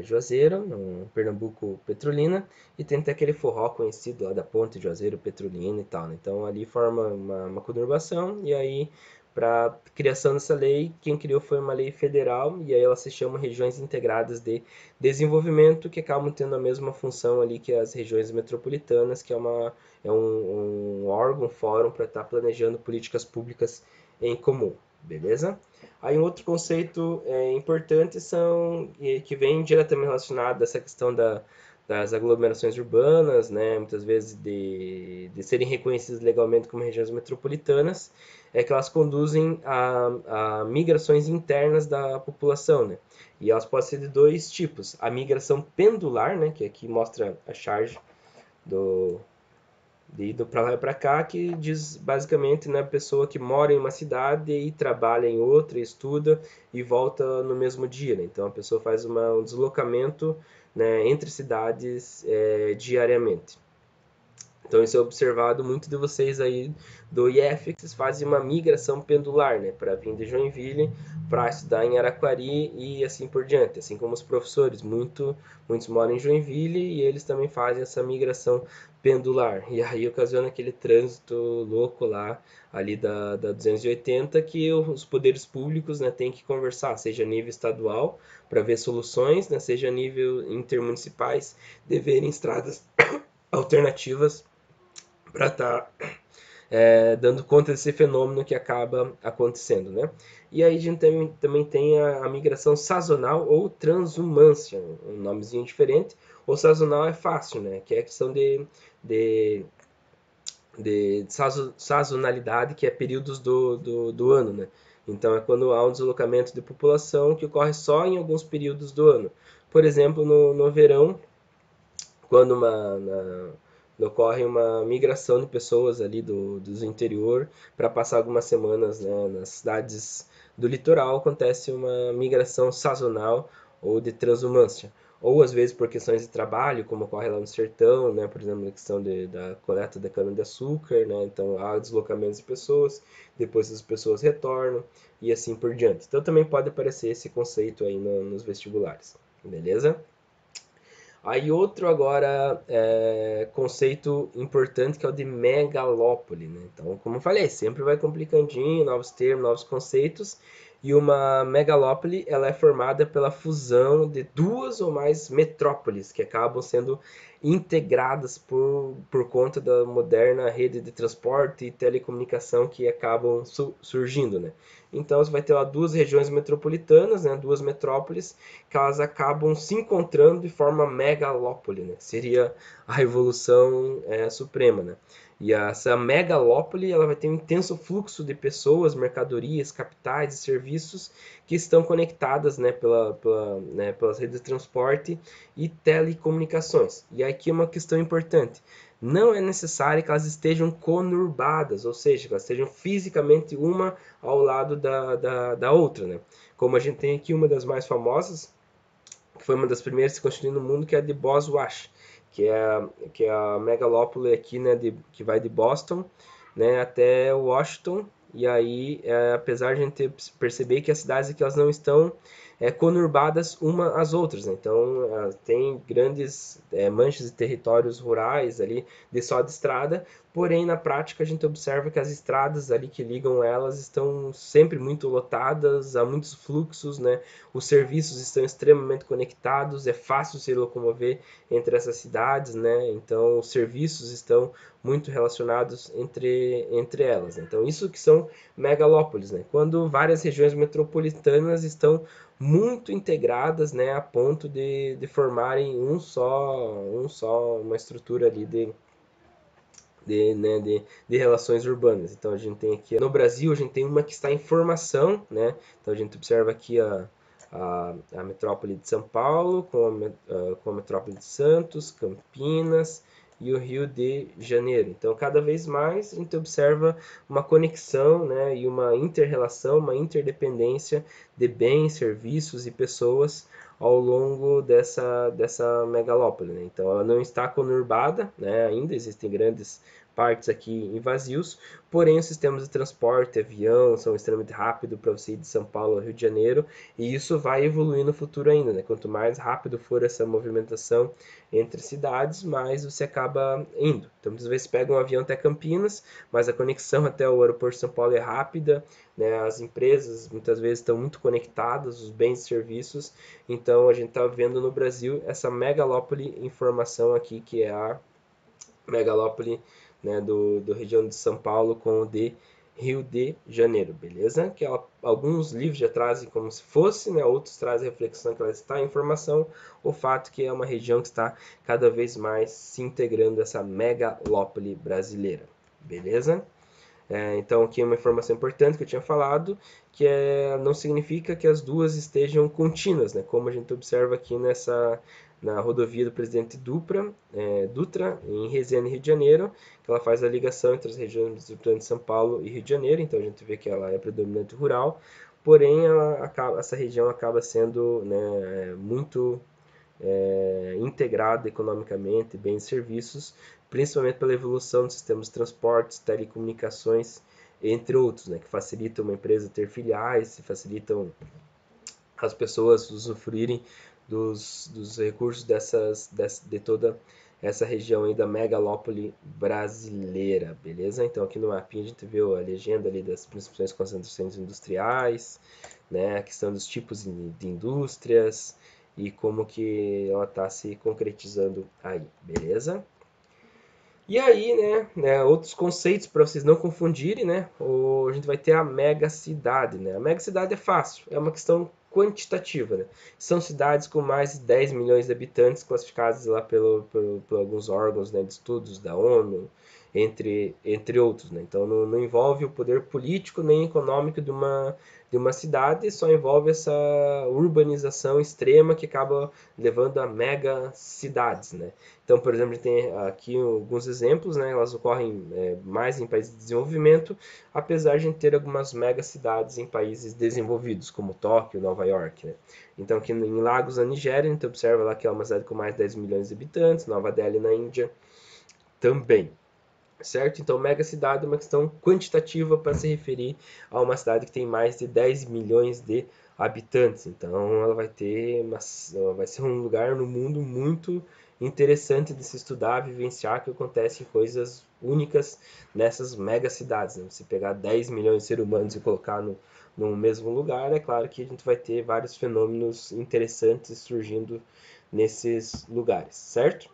Juazeiro, no Pernambuco Petrolina, e tem até aquele forró conhecido lá da Ponte Juazeiro Petrolina e tal, né? Então ali forma uma conurbação e aí para criação dessa lei, quem criou foi uma lei federal e aí ela se chama Regiões Integradas de Desenvolvimento, que acabam tendo a mesma função ali que as regiões metropolitanas, que é um órgão, um fórum para estar planejando políticas públicas em comum, beleza? Aí um outro conceito importante que vem diretamente relacionado a essa questão das aglomerações urbanas, né, muitas vezes de serem reconhecidas legalmente como regiões metropolitanas, é que elas conduzem a migrações internas da população, né? E elas podem ser de dois tipos. A migração pendular, né, que aqui mostra a charge do, de ido para lá e para cá, que diz basicamente na pessoa que mora em uma cidade e trabalha em outra, estuda e volta no mesmo dia, né? Então a pessoa faz um deslocamento, né, entre cidades diariamente. Então isso é observado muito de vocês aí do IF, que vocês fazem uma migração pendular, né, para vir de Joinville para estudar em Araquari e assim por diante, assim como os professores, muitos moram em Joinville e eles também fazem essa migração pendular, e aí ocasiona aquele trânsito louco lá, ali da 280, que os poderes públicos, né, têm que conversar, seja a nível estadual, para ver soluções, né, seja a nível intermunicipais, de verem estradas alternativas para estar dando conta desse fenômeno que acaba acontecendo, né? E aí a gente também tem a migração sazonal ou transumância, um nomezinho diferente. O sazonal é fácil, né? Que é a questão de, de sazonalidade, que é períodos do ano, né? Então é quando há um deslocamento de população que ocorre só em alguns períodos do ano. Por exemplo, no verão, quando ocorre uma migração de pessoas ali do interior para passar algumas semanas, né, nas cidades do litoral acontece uma migração sazonal ou de transumância. Ou às vezes por questões de trabalho, como ocorre lá no sertão, né? Por exemplo, na questão da coleta da cana-de-açúcar, né? Então há deslocamentos de pessoas, depois as pessoas retornam e assim por diante. Então também pode aparecer esse conceito aí nos vestibulares, beleza? Aí outro agora conceito importante que é o de megalópole, né? Então, como eu falei, sempre vai complicandinho, novos termos, novos conceitos. E uma megalópole, ela é formada pela fusão de duas ou mais metrópoles que acabam sendo integradas por conta da moderna rede de transporte e telecomunicação que acabam surgindo, né? Então você vai ter lá duas regiões metropolitanas, né, duas metrópoles, que elas acabam se encontrando de forma megalópole, né? Seria a revolução suprema, né? E essa megalópole ela vai ter um intenso fluxo de pessoas, mercadorias, capitais e serviços que estão conectadas, né, pelas redes de transporte e telecomunicações. E aqui é uma questão importante. Não é necessário que elas estejam conurbadas, ou seja, que elas estejam fisicamente uma ao lado da outra, né? Como a gente tem aqui uma das mais famosas, que foi uma das primeiras que se construiu no mundo, que é a de Boswash, que é a megalópole aqui, né, que vai de Boston, né, até Washington. E aí, apesar de a gente perceber que as cidades aqui elas não estão conurbadas uma às outras, né? Então tem grandes manchas de territórios rurais ali de só de estrada, porém na prática a gente observa que as estradas ali que ligam elas estão sempre muito lotadas, há muitos fluxos, né? Os serviços estão extremamente conectados, é fácil se locomover entre essas cidades, né? Então os serviços estão muito relacionados entre elas. Então isso que são megalópolis, né? Quando várias regiões metropolitanas estão muito integradas, né, a ponto de formarem uma estrutura ali de relações urbanas. Então a gente tem aqui no Brasil a gente tem uma que está em formação, né? Então a gente observa aqui a metrópole de São Paulo com a metrópole de Santos, Campinas e o Rio de Janeiro. Então cada vez mais a gente observa uma conexão, né, e uma inter-relação, uma interdependência de bens, serviços e pessoas ao longo dessa megalópole, né? Então ela não está conurbada, né? Ainda existem grandes partes aqui em vazios, porém os sistemas de transporte, avião, são extremamente rápidos para você ir de São Paulo ao Rio de Janeiro, e isso vai evoluir no futuro ainda, né? Quanto mais rápido for essa movimentação entre cidades, mais você acaba indo. Então, muitas vezes pega um avião até Campinas, mas a conexão até o aeroporto de São Paulo é rápida, né? As empresas muitas vezes estão muito conectadas, os bens e serviços, então a gente está vendo no Brasil essa megalópole em formação aqui, que é a megalópole, né, do região de São Paulo com o de Rio de Janeiro, beleza? Que alguns livros já trazem como se fosse, né, outros trazem a reflexão que ela está em formação, o fato que é uma região que está cada vez mais se integrando a essa megalópole brasileira, beleza? Então aqui é uma informação importante que eu tinha falado, que não significa que as duas estejam contínuas, né? Como a gente observa aqui na rodovia do Presidente Dutra, em Resende, Rio de Janeiro, que ela faz a ligação entre as regiões de São Paulo e Rio de Janeiro, então a gente vê que ela é predominante rural, porém essa região acaba sendo, né, muito integrada economicamente, bens e serviços, principalmente pela evolução dos sistemas de transportes, telecomunicações, entre outros, né, que facilitam uma empresa ter filiais, facilitam as pessoas usufruírem dos recursos de toda essa região aí da megalópole brasileira, beleza? Então aqui no mapinha a gente vê a legenda ali das principais concentrações industriais, né, a questão dos tipos de indústrias e como que ela está se concretizando aí, beleza? E aí, né, outros conceitos para vocês não confundirem, né? A gente vai ter a megacidade, né? A megacidade é fácil, é uma questão quantitativa, né? São cidades com mais de 10 milhões de habitantes classificadas lá por alguns órgãos, né, de estudos da ONU entre outros, né? Então não envolve o poder político nem econômico de uma cidade, só envolve essa urbanização extrema que acaba levando a mega cidades, né? Então, por exemplo, a gente tem aqui alguns exemplos, né? Elas ocorrem mais em países de desenvolvimento, apesar de ter algumas mega cidades em países desenvolvidos, como Tóquio, Nova York, né? Então, aqui em Lagos, na Nigéria, a gente observa lá que é uma cidade com mais de 10 milhões de habitantes, Nova Delhi, na Índia, também. Certo? Então, mega cidade é uma questão quantitativa para se referir a uma cidade que tem mais de 10 milhões de habitantes. Então, ela vai ser um lugar no mundo muito interessante de se estudar, vivenciar, que acontecem coisas únicas nessas mega cidades. Né? Se pegar 10 milhões de seres humanos e colocar no mesmo lugar, é claro que a gente vai ter vários fenômenos interessantes surgindo nesses lugares, certo?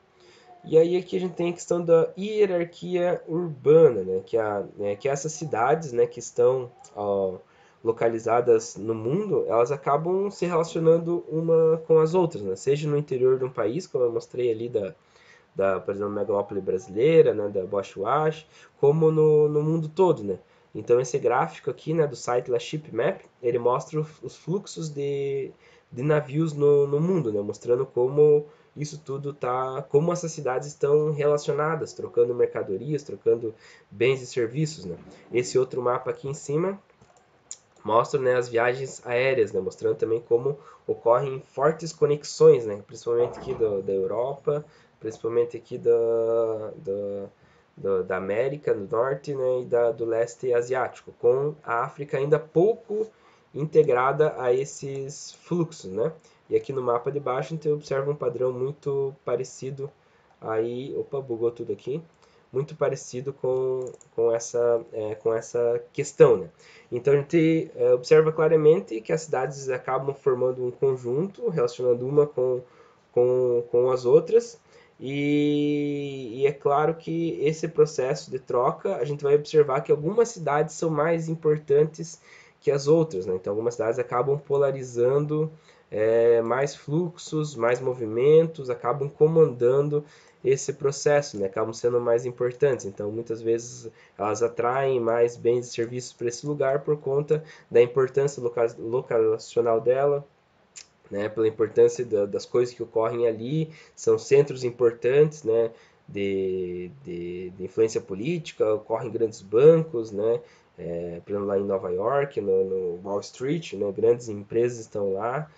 E aí aqui a gente tem a questão da hierarquia urbana, né? Que essas cidades, né, que estão localizadas no mundo, elas acabam se relacionando uma com as outras, né? Seja no interior de um país, como eu mostrei ali por exemplo, megalópole brasileira, né, da Bosch Wash, como no mundo todo, né? Então esse gráfico aqui, né, do site La Ship Map, ele mostra os fluxos de navios no mundo, né, mostrando como isso tudo tá, como essas cidades estão relacionadas, trocando mercadorias, trocando bens e serviços, né? Esse outro mapa aqui em cima mostra, né, as viagens aéreas, né, mostrando também como ocorrem fortes conexões, né, principalmente aqui da Europa, principalmente aqui da América do Norte, né, e do leste asiático, com a África ainda pouco integrada a esses fluxos, né? E aqui no mapa de baixo a gente observa um padrão muito parecido aí, opa, bugou tudo aqui, muito parecido com essa questão, né? Então a gente observa claramente que as cidades acabam formando um conjunto, relacionando uma com as outras, e é claro que esse processo de troca a gente vai observar que algumas cidades são mais importantes que as outras, né? Então algumas cidades acabam polarizando mais fluxos, mais movimentos, acabam comandando esse processo, né? Acabam sendo mais importantes. Então, muitas vezes elas atraem mais bens e serviços para esse lugar por conta da importância locacional dela, né? Pela importância das coisas que ocorrem ali, são centros importantes, né? De influência política, ocorrem grandes bancos, né? Por exemplo, lá em Nova York, no Wall Street, né? Grandes empresas estão lá,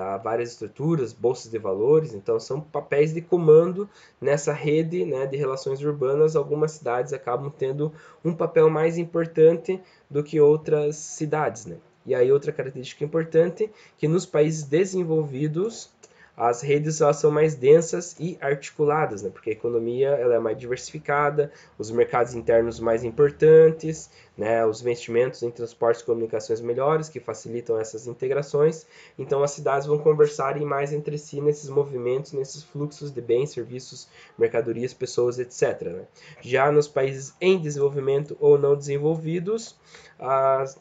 há várias estruturas, bolsas de valores, então são papéis de comando nessa rede, né, de relações urbanas. Algumas cidades acabam tendo um papel mais importante do que outras cidades, né? E aí outra característica importante, que nos países desenvolvidos as redes elas são mais densas e articuladas, né? Porque a economia ela é mais diversificada, os mercados internos mais importantes, né? Os investimentos em transportes e comunicações melhores que facilitam essas integrações. Então as cidades vão conversarem mais entre si nesses movimentos, nesses fluxos de bens, serviços, mercadorias, pessoas, etc. Né? Já nos países em desenvolvimento ou não desenvolvidos, as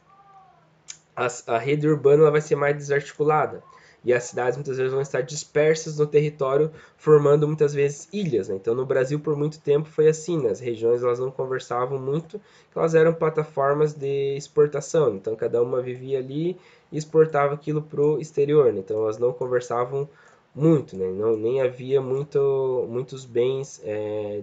a rede urbana ela vai ser mais desarticulada. E as cidades muitas vezes vão estar dispersas no território, formando muitas vezes ilhas. Né? Então, no Brasil, por muito tempo, foi assim. Né? As regiões elas não conversavam muito, elas eram plataformas de exportação. Então, cada uma vivia ali e exportava aquilo para o exterior. Né? Então, elas não conversavam muito, né? Não, nem havia muitos bens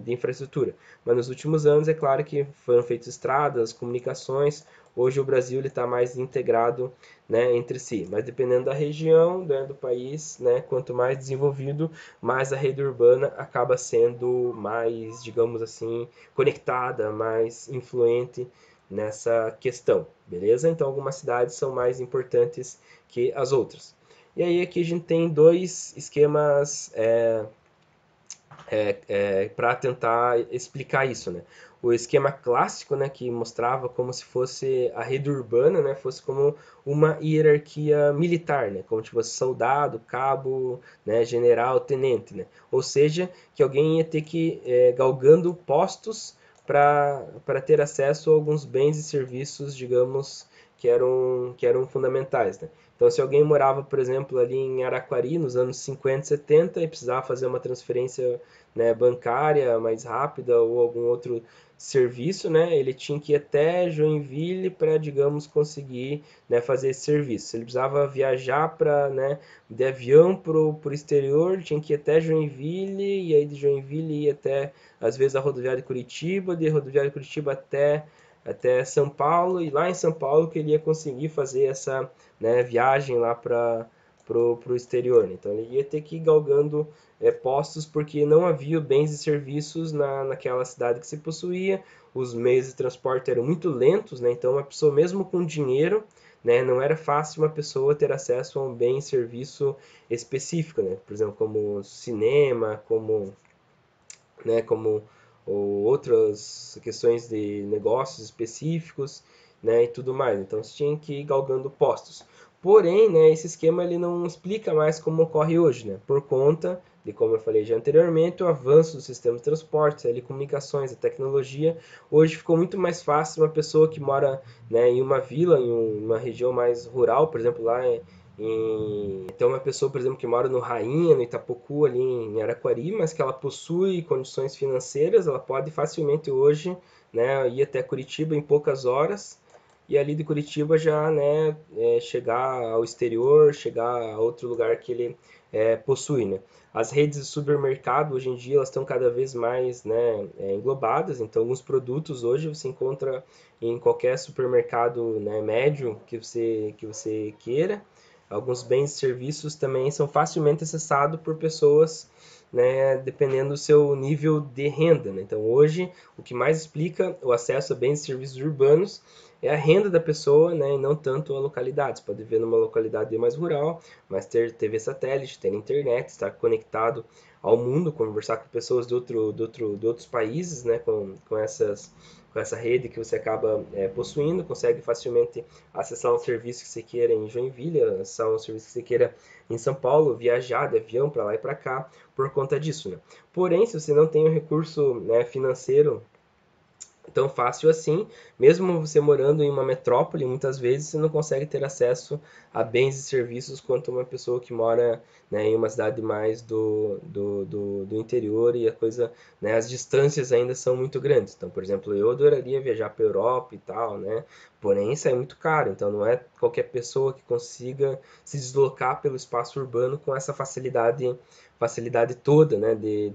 de infraestrutura. Mas nos últimos anos, é claro que foram feitas estradas, comunicações. Hoje o Brasil está mais integrado, né, entre si. Mas dependendo da região, né, do país, né, quanto mais desenvolvido, mais a rede urbana acaba sendo mais, digamos assim, conectada, mais influente nessa questão, beleza? Então algumas cidades são mais importantes que as outras. E aí aqui a gente tem dois esquemas para tentar explicar isso, né? O esquema clássico, né, que mostrava como se fosse a rede urbana, né, fosse como uma hierarquia militar, né, como tipo soldado, cabo, né, general, tenente, né? Ou seja, que alguém ia ter que galgando postos para ter acesso a alguns bens e serviços, digamos, que eram fundamentais, né? Então, se alguém morava, por exemplo, ali em Araquari nos anos 50, 70 e precisava fazer uma transferência, né, bancária mais rápida ou algum outro serviço, né, ele tinha que ir até Joinville para, digamos, conseguir, né, fazer esse serviço. Se ele precisava viajar para, né, de avião para o exterior, ele tinha que ir até Joinville, e aí de Joinville ir até, às vezes, a rodoviária de Curitiba, de rodoviária de Curitiba até São Paulo, e lá em São Paulo que ele ia conseguir fazer essa, né, viagem lá para o exterior. Né? Então ele ia ter que ir galgando postos porque não havia bens e serviços naquela cidade que se possuía, os meios de transporte eram muito lentos, né? Então uma pessoa mesmo com dinheiro, né, não era fácil uma pessoa ter acesso a um bem e serviço específico, né? Por exemplo, como cinema, como ou outras questões de negócios específicos, né, e tudo mais. Então você tinha que ir galgando postos. Porém, né, esse esquema ele não explica mais como ocorre hoje, né, por conta de, como eu falei já anteriormente, o avanço do sistema de transporte, telecomunicações, a tecnologia. Hoje ficou muito mais fácil uma pessoa que mora, né, em uma vila, em uma região mais rural, por exemplo, lá então, uma pessoa, por exemplo, que mora no Rainha, no Itapocu, ali em Araquari, mas que ela possui condições financeiras, ela pode facilmente hoje, né, ir até Curitiba em poucas horas e ali de Curitiba já, né, chegar ao exterior, chegar a outro lugar que ele possui, né. As redes de supermercado hoje em dia elas estão cada vez mais, né, englobadas, então alguns produtos hoje você encontra em qualquer supermercado, né, médio que você queira. Alguns bens e serviços também são facilmente acessados por pessoas, né, dependendo do seu nível de renda. Né? Então, hoje, o que mais explica o acesso a bens e serviços urbanos é a renda da pessoa, né, e não tanto a localidade. Você pode ver numa localidade mais rural, mas ter TV satélite, ter internet, estar conectado ao mundo, conversar com pessoas de outros países, né, com essa rede que você acaba possuindo, consegue facilmente acessar um serviço que você queira em Joinville, acessar um serviço que você queira em São Paulo, viajar de avião para lá e para cá por conta disso. Né? Porém, se você não tem o recurso, né, financeiro tão fácil assim, mesmo você morando em uma metrópole, muitas vezes você não consegue ter acesso a bens e serviços quanto uma pessoa que mora, né, em uma cidade mais do interior e a coisa, né, as distâncias ainda são muito grandes. Então, por exemplo, eu adoraria viajar para a Europa e tal, né? Porém, isso é muito caro, então não é qualquer pessoa que consiga se deslocar pelo espaço urbano com essa facilidade toda, né, de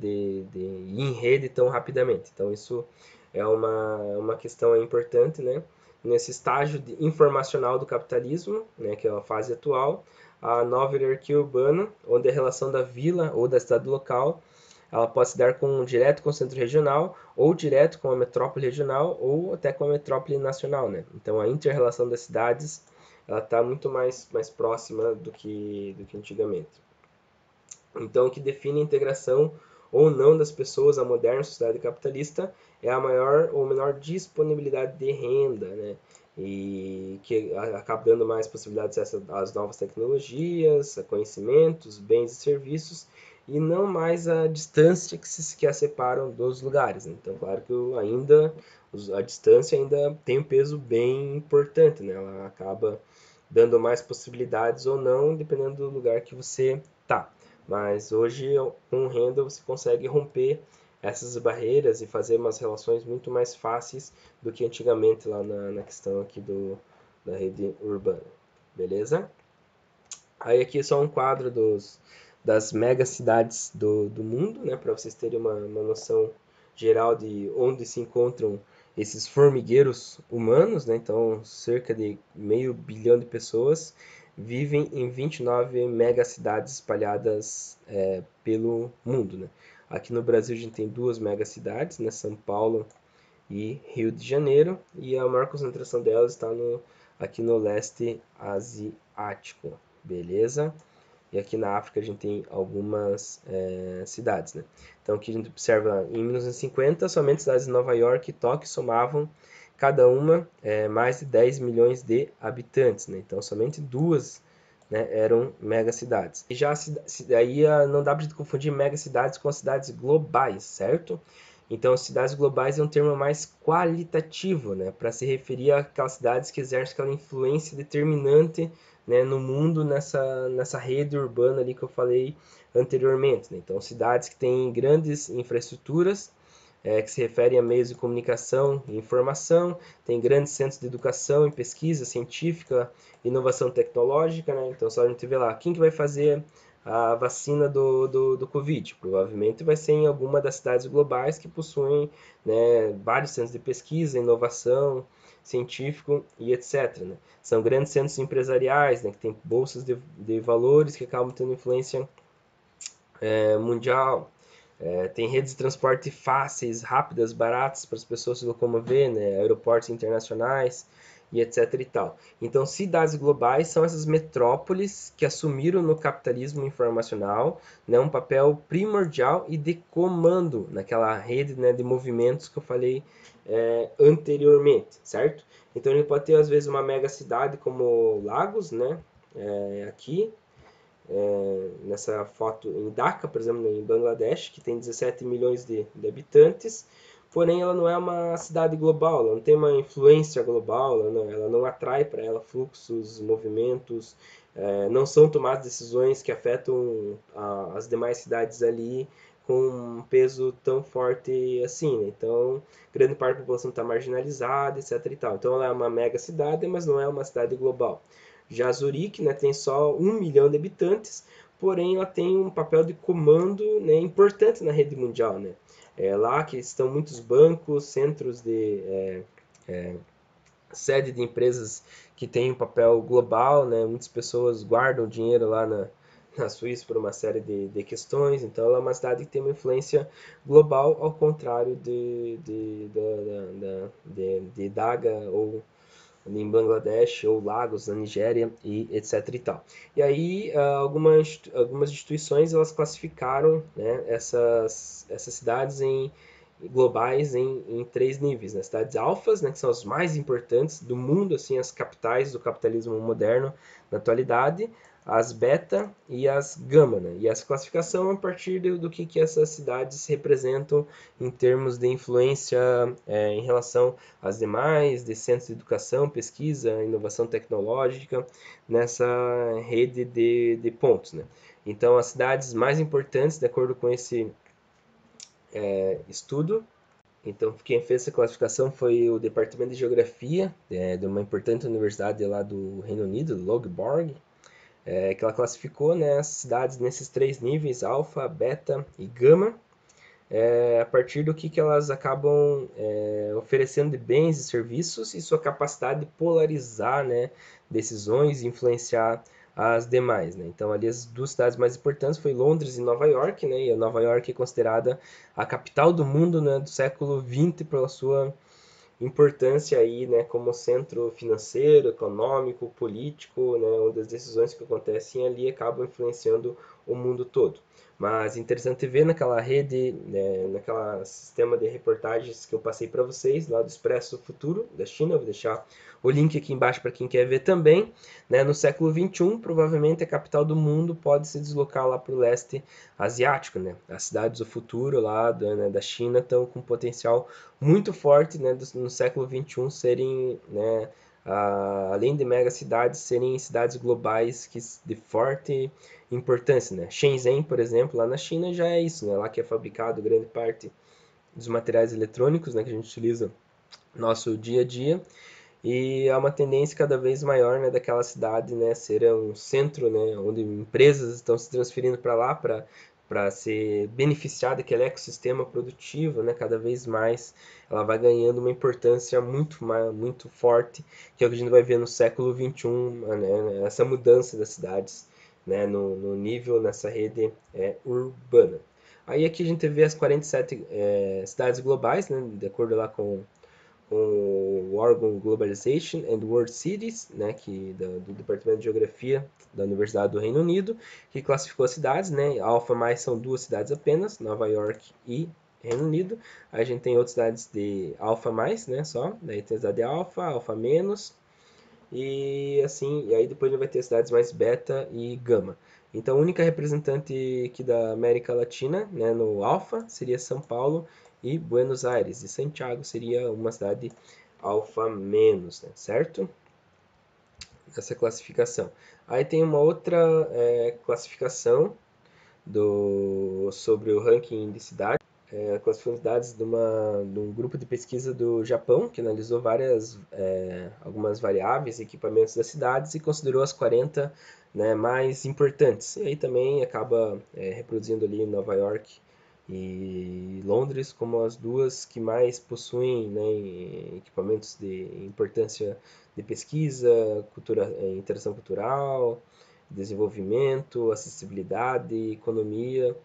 ir em rede tão rapidamente. Então, isso é uma questão importante, né? Nesse estágio informacional do capitalismo, né, que é a fase atual, a nova hierarquia urbana, onde a relação da vila ou da cidade local ela pode se dar direto com o centro regional, ou direto com a metrópole regional, ou até com a metrópole nacional. Né? Então a inter-relação das cidades ela está muito mais próxima do que antigamente. Então, o que define a integração ou não das pessoas à moderna sociedade capitalista é a maior ou menor disponibilidade de renda, né? E que acaba dando mais possibilidade de acesso às novas tecnologias, a conhecimentos, bens e serviços, e não mais a distância que a separam dos lugares. Né? Então, claro que a distância ainda tem um peso bem importante, né? Ela acaba dando mais possibilidades ou não, dependendo do lugar que você está. Mas hoje, com renda, você consegue romper essas barreiras e fazer umas relações muito mais fáceis do que antigamente lá na questão aqui da rede urbana. Beleza? Aí aqui é só um quadro das megacidades do mundo, né, para vocês terem uma noção geral de onde se encontram esses formigueiros humanos, né? Então, cerca de meio bilhão de pessoas vivem em 29 megacidades espalhadas pelo mundo, né? Aqui no Brasil a gente tem duas megacidades, né? São Paulo e Rio de Janeiro, e a maior concentração delas está aqui no leste asiático, beleza? E aqui na África a gente tem algumas cidades, né? Então aqui a gente observa em 1950 somente cidades de Nova York e Tóquio somavam cada uma mais de 10 milhões de habitantes, né? Então somente duas, né, eram megacidades. E já aí não dá para confundir megacidades com cidades globais, certo? Então, cidades globais é um termo mais qualitativo, né, para se referir àquelas cidades que exercem aquela influência determinante né, no mundo nessa rede urbana ali que eu falei anteriormente, né? Então, cidades que têm grandes infraestruturas, que se referem a meios de comunicação e informação, tem grandes centros de educação e pesquisa científica, inovação tecnológica, né? Então, só a gente vê lá, quem que vai fazer a vacina do Covid? Provavelmente vai ser em alguma das cidades globais que possuem, né, vários centros de pesquisa, inovação, científico e etc. Né? São grandes centros empresariais, né, que têm bolsas de valores que acabam tendo influência mundial. Tem redes de transporte fáceis, rápidas, baratas para as pessoas se locomover, né? Aeroportos internacionais e etc e tal. Então, cidades globais são essas metrópoles que assumiram no capitalismo informacional, né, um papel primordial e de comando naquela rede, né, de movimentos que eu falei anteriormente, certo? Então, ele pode ter às vezes uma mega cidade como Lagos, né, aqui, nessa foto em Dhaka, por exemplo, em Bangladesh, que tem 17 milhões de habitantes, porém ela não é uma cidade global, ela não tem uma influência global, ela não atrai para ela fluxos, movimentos, não são tomadas decisões que afetam as demais cidades ali com um peso tão forte assim, né? Então, grande parte da população está marginalizada, etc e tal. Então, ela é uma mega cidade, mas não é uma cidade global. Já Zurique, né, tem só 1 milhão de habitantes, porém ela tem um papel de comando, né, importante na rede mundial. Né? É lá que estão muitos bancos, centros de sede de empresas que têm um papel global, né? Muitas pessoas guardam dinheiro lá na Suíça por uma série de questões, então ela é uma cidade que tem uma influência global, ao contrário de Daga ou em Bangladesh ou Lagos na Nigéria e etc e tal. E aí algumas instituições elas classificaram, né, essas cidades globais em três níveis, né? Cidades alfas, né, que são as mais importantes do mundo, assim, as capitais do capitalismo moderno na atualidade, as beta e as gama, né? E essa classificação é a partir do que essas cidades representam em termos de influência em relação às demais, de centros de educação, pesquisa, inovação tecnológica, nessa rede de pontos, né? Então, as cidades mais importantes, de acordo com esse estudo, então quem fez essa classificação foi o Departamento de Geografia de uma importante universidade lá do Reino Unido, Logborg, que ela classificou, né, as cidades nesses três níveis, alfa, beta e gama, a partir do que elas acabam oferecendo de bens e serviços e sua capacidade de polarizar, né, decisões e influenciar as demais, né? Então ali as duas cidades mais importantes foi Londres e Nova York, né? E a Nova York é considerada a capital do mundo, né, do século XX pela sua importância aí, né, como centro financeiro, econômico, político, né, onde as decisões que acontecem ali acabam influenciando o mundo todo. Mas interessante ver naquela rede, né, naquela sistema de reportagens que eu passei para vocês, lá do Expresso Futuro da China, eu vou deixar o link aqui embaixo para quem quer ver também. Né, no século XXI, provavelmente a capital do mundo pode se deslocar lá para o leste asiático. Né? As cidades do futuro lá da China estão com potencial muito forte, né, no século XXI serem, né, além de megacidades, serem cidades globais de forte importância. Né? Shenzhen, por exemplo, lá na China já é isso, né? Lá que é fabricado grande parte dos materiais eletrônicos, né, que a gente utiliza no nosso dia a dia. E há uma tendência cada vez maior, né, daquela cidade, né, ser um centro, né, onde empresas estão se transferindo para lá para se beneficiar daquele ecossistema produtivo, né, cada vez mais ela vai ganhando uma importância muito forte, que é o que a gente vai ver no século XXI, né, essa mudança das cidades, né, no nível, nessa rede urbana. Aí aqui a gente vê as 47 cidades globais, né, de acordo lá com o órgão Globalization and World Cities, né, do Departamento de Geografia da Universidade do Reino Unido, que classificou as cidades, né, Alfa mais são duas cidades apenas, Nova York e Reino Unido. Aí a gente tem outras cidades de Alfa mais, né, só, daí tem a cidade de Alfa, Alfa menos, e assim, e aí depois a gente vai ter cidades mais Beta e Gama. Então, a única representante aqui da América Latina, né, no Alfa, seria São Paulo e Buenos Aires. E Santiago seria uma cidade Alfa menos, né, certo? essa classificação. Aí tem uma outra classificação sobre o ranking de cidades, classificando cidades de um grupo de pesquisa do Japão, que analisou algumas variáveis e equipamentos das cidades e considerou as 40, né, mais importantes. E aí também acaba reproduzindo ali Nova York e Londres como as duas que mais possuem, né, equipamentos de importância de pesquisa, interação cultural, desenvolvimento, acessibilidade, economia,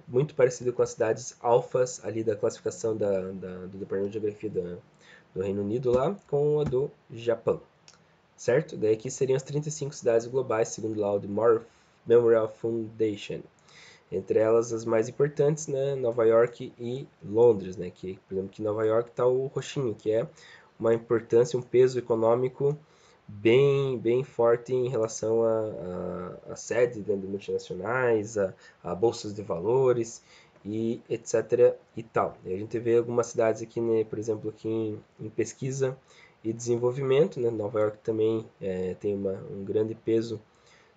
muito parecido com as cidades alfas ali da classificação do Departamento de Geografia do Reino Unido lá, com a do Japão, certo? Daí aqui seriam as 35 cidades globais, segundo lá o The Memorial Foundation. Entre elas, as mais importantes, né, Nova York e Londres, né, que, por exemplo, que Nova York está o roxinho, que é uma importância, um peso econômico bem forte em relação a sede, né, de multinacionais, a bolsas de valores e etc. e tal. E a gente vê algumas cidades aqui, né, por exemplo, aqui em pesquisa e desenvolvimento, né, Nova York também tem um grande peso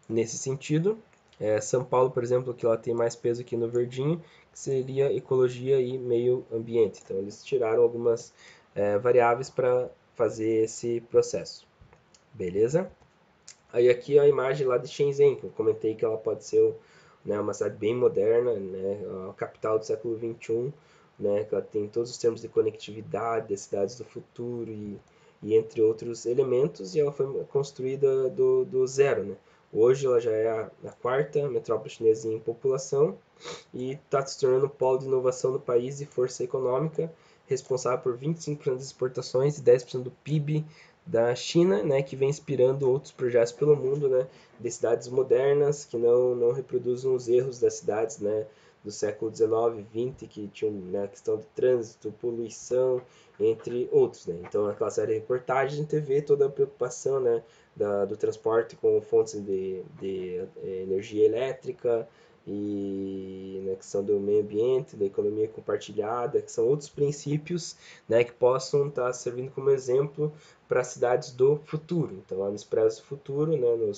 nesse sentido. São Paulo, por exemplo, que ela tem mais peso aqui no verdinho, que seria ecologia e meio ambiente. Então, eles tiraram algumas variáveis para fazer esse processo. Beleza? Aí aqui a imagem lá de Shenzhen, que eu comentei que ela pode ser, né, uma cidade bem moderna, né, a capital do século XXI, né, que ela tem todos os termos de conectividade, das cidades do futuro e entre outros elementos, e ela foi construída do zero, né? Hoje ela já é a quarta metrópole chinesa em população e está se tornando um polo de inovação no país e força econômica, responsável por 25% das exportações e 10% do PIB da China, né, que vem inspirando outros projetos pelo mundo, né, de cidades modernas que não reproduzam os erros das cidades, né, do século XIX, XX, que tinham, né, a questão do trânsito, poluição, entre outros, né. Então, naquela série de reportagens, a gente vê toda a preocupação, né, do transporte com fontes de energia elétrica, e na questão do meio ambiente, da economia compartilhada, que são outros princípios, né, que possam estar servindo como exemplo para as cidades do futuro. Então, lá no Expresso Futuro, né,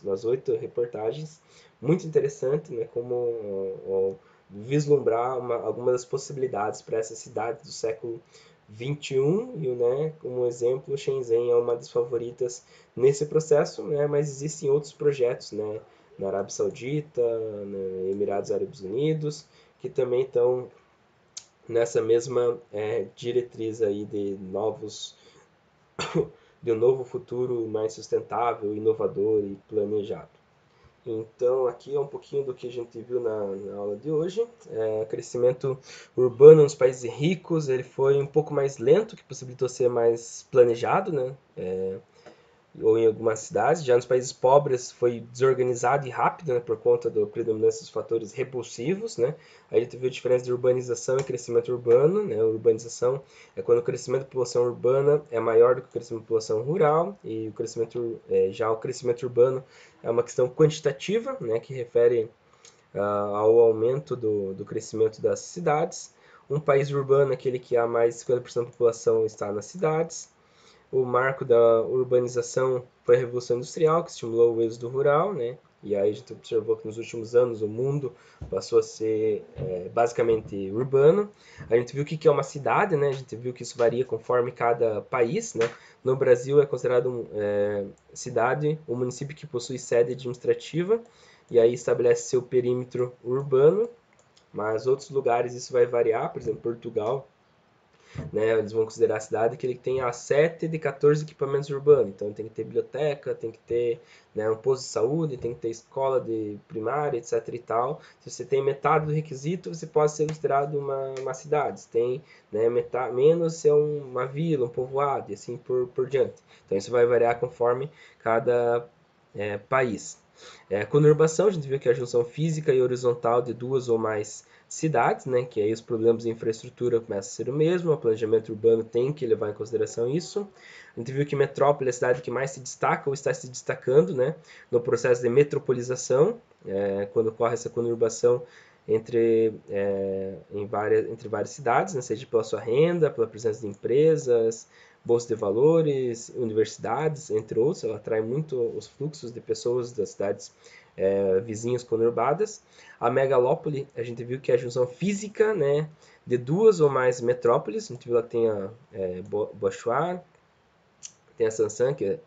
nas 8 reportagens, muito interessante, né, como vislumbrar algumas das possibilidades para essas cidades do século XXI e, né, como exemplo, Shenzhen é uma das favoritas nesse processo, né, mas existem outros projetos, né, na Arábia Saudita, nos Emirados Árabes Unidos, que também estão nessa mesma diretriz aí de um novo futuro mais sustentável, inovador e planejado. Então, aqui é um pouquinho do que a gente viu na aula de hoje. Crescimento urbano nos países ricos, ele foi um pouco mais lento, que possibilitou ser mais planejado, né? Ou em algumas cidades. Já nos países pobres foi desorganizado e rápido, né, por conta da predominância dos fatores repulsivos, né? Aí a gente viu a diferença de urbanização e crescimento urbano, né? A urbanização é quando o crescimento da população urbana é maior do que o crescimento da população rural, e já o crescimento urbano é uma questão quantitativa, né, que refere ao aumento do crescimento das cidades. Um país urbano é aquele que há mais de 50% da população está nas cidades. O marco da urbanização foi a Revolução Industrial, que estimulou o êxodo rural, né? E aí a gente observou que nos últimos anos o mundo passou a ser basicamente urbano. A gente viu o que é uma cidade, né? A gente viu que isso varia conforme cada país, né? No Brasil é considerado cidade um município que possui sede administrativa e aí estabelece seu perímetro urbano, mas outros lugares isso vai variar, por exemplo, Portugal, né, eles vão considerar a cidade que ele tem 7 de 14 equipamentos urbanos. Então tem que ter biblioteca, tem que ter, né, um posto de saúde, tem que ter escola de primária, etc e tal. Se você tem metade do requisito, você pode ser considerado uma cidade. Se tem, né, menos, é uma vila, um povoado e assim por diante. Então isso vai variar conforme cada país. Conurbação, a gente viu que é a junção física e horizontal de duas ou mais cidades, né, que aí os problemas de infraestrutura começam a ser o mesmo, o planejamento urbano tem que levar em consideração isso. A gente viu que metrópole é a cidade que mais se destaca ou está se destacando, né, no processo de metropolização, quando ocorre essa conurbação, entre várias cidades, né, seja pela sua renda, pela presença de empresas, bolsa de valores, universidades, entre outros. Ela atrai muito os fluxos de pessoas das cidades vizinhas conurbadas. A megalópole, a gente viu que é a junção física, né, de duas ou mais metrópoles. A gente viu que tem a Bochuar, tem a Sansan, que é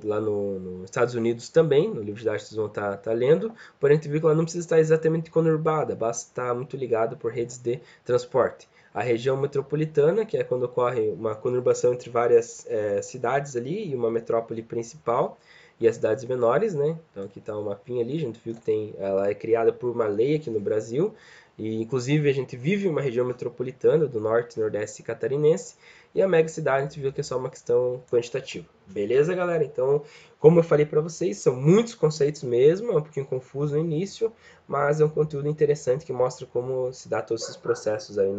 lá nos Estados Unidos também, no livro didático vocês vão estar lendo, porém a gente viu que ela não precisa estar exatamente conurbada, basta estar muito ligado por redes de transporte. A região metropolitana, que é quando ocorre uma conurbação entre várias cidades ali e uma metrópole principal, e as cidades menores, né? Então aqui está o mapinha ali, a gente viu que ela é criada por uma lei aqui no Brasil, e inclusive a gente vive em uma região metropolitana do norte e nordeste catarinense, e a mega cidade a gente viu que é só uma questão quantitativa. Beleza, galera? Então, como eu falei para vocês, são muitos conceitos mesmo, é um pouquinho confuso no início, mas é um conteúdo interessante que mostra como se dá todos esses processos aí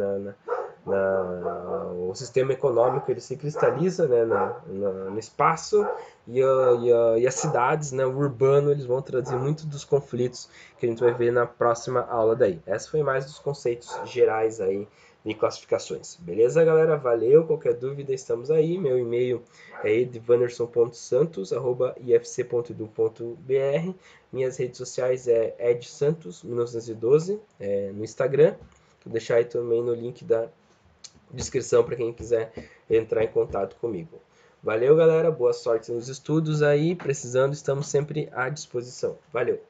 o sistema econômico ele se cristaliza, né, no espaço, e as cidades, né, o urbano, eles vão traduzir muito dos conflitos que a gente vai ver na próxima aula daí. Essa foi mais dos conceitos gerais aí de classificações. Beleza, galera? Valeu. Qualquer dúvida, estamos aí. Meu e-mail é edvanderson.santos@ifc.edu.br. Minhas redes sociais é edsantos1912 no Instagram. Vou deixar aí também no link da descrição para quem quiser entrar em contato comigo. Valeu, galera. Boa sorte nos estudos aí. Precisando, estamos sempre à disposição. Valeu!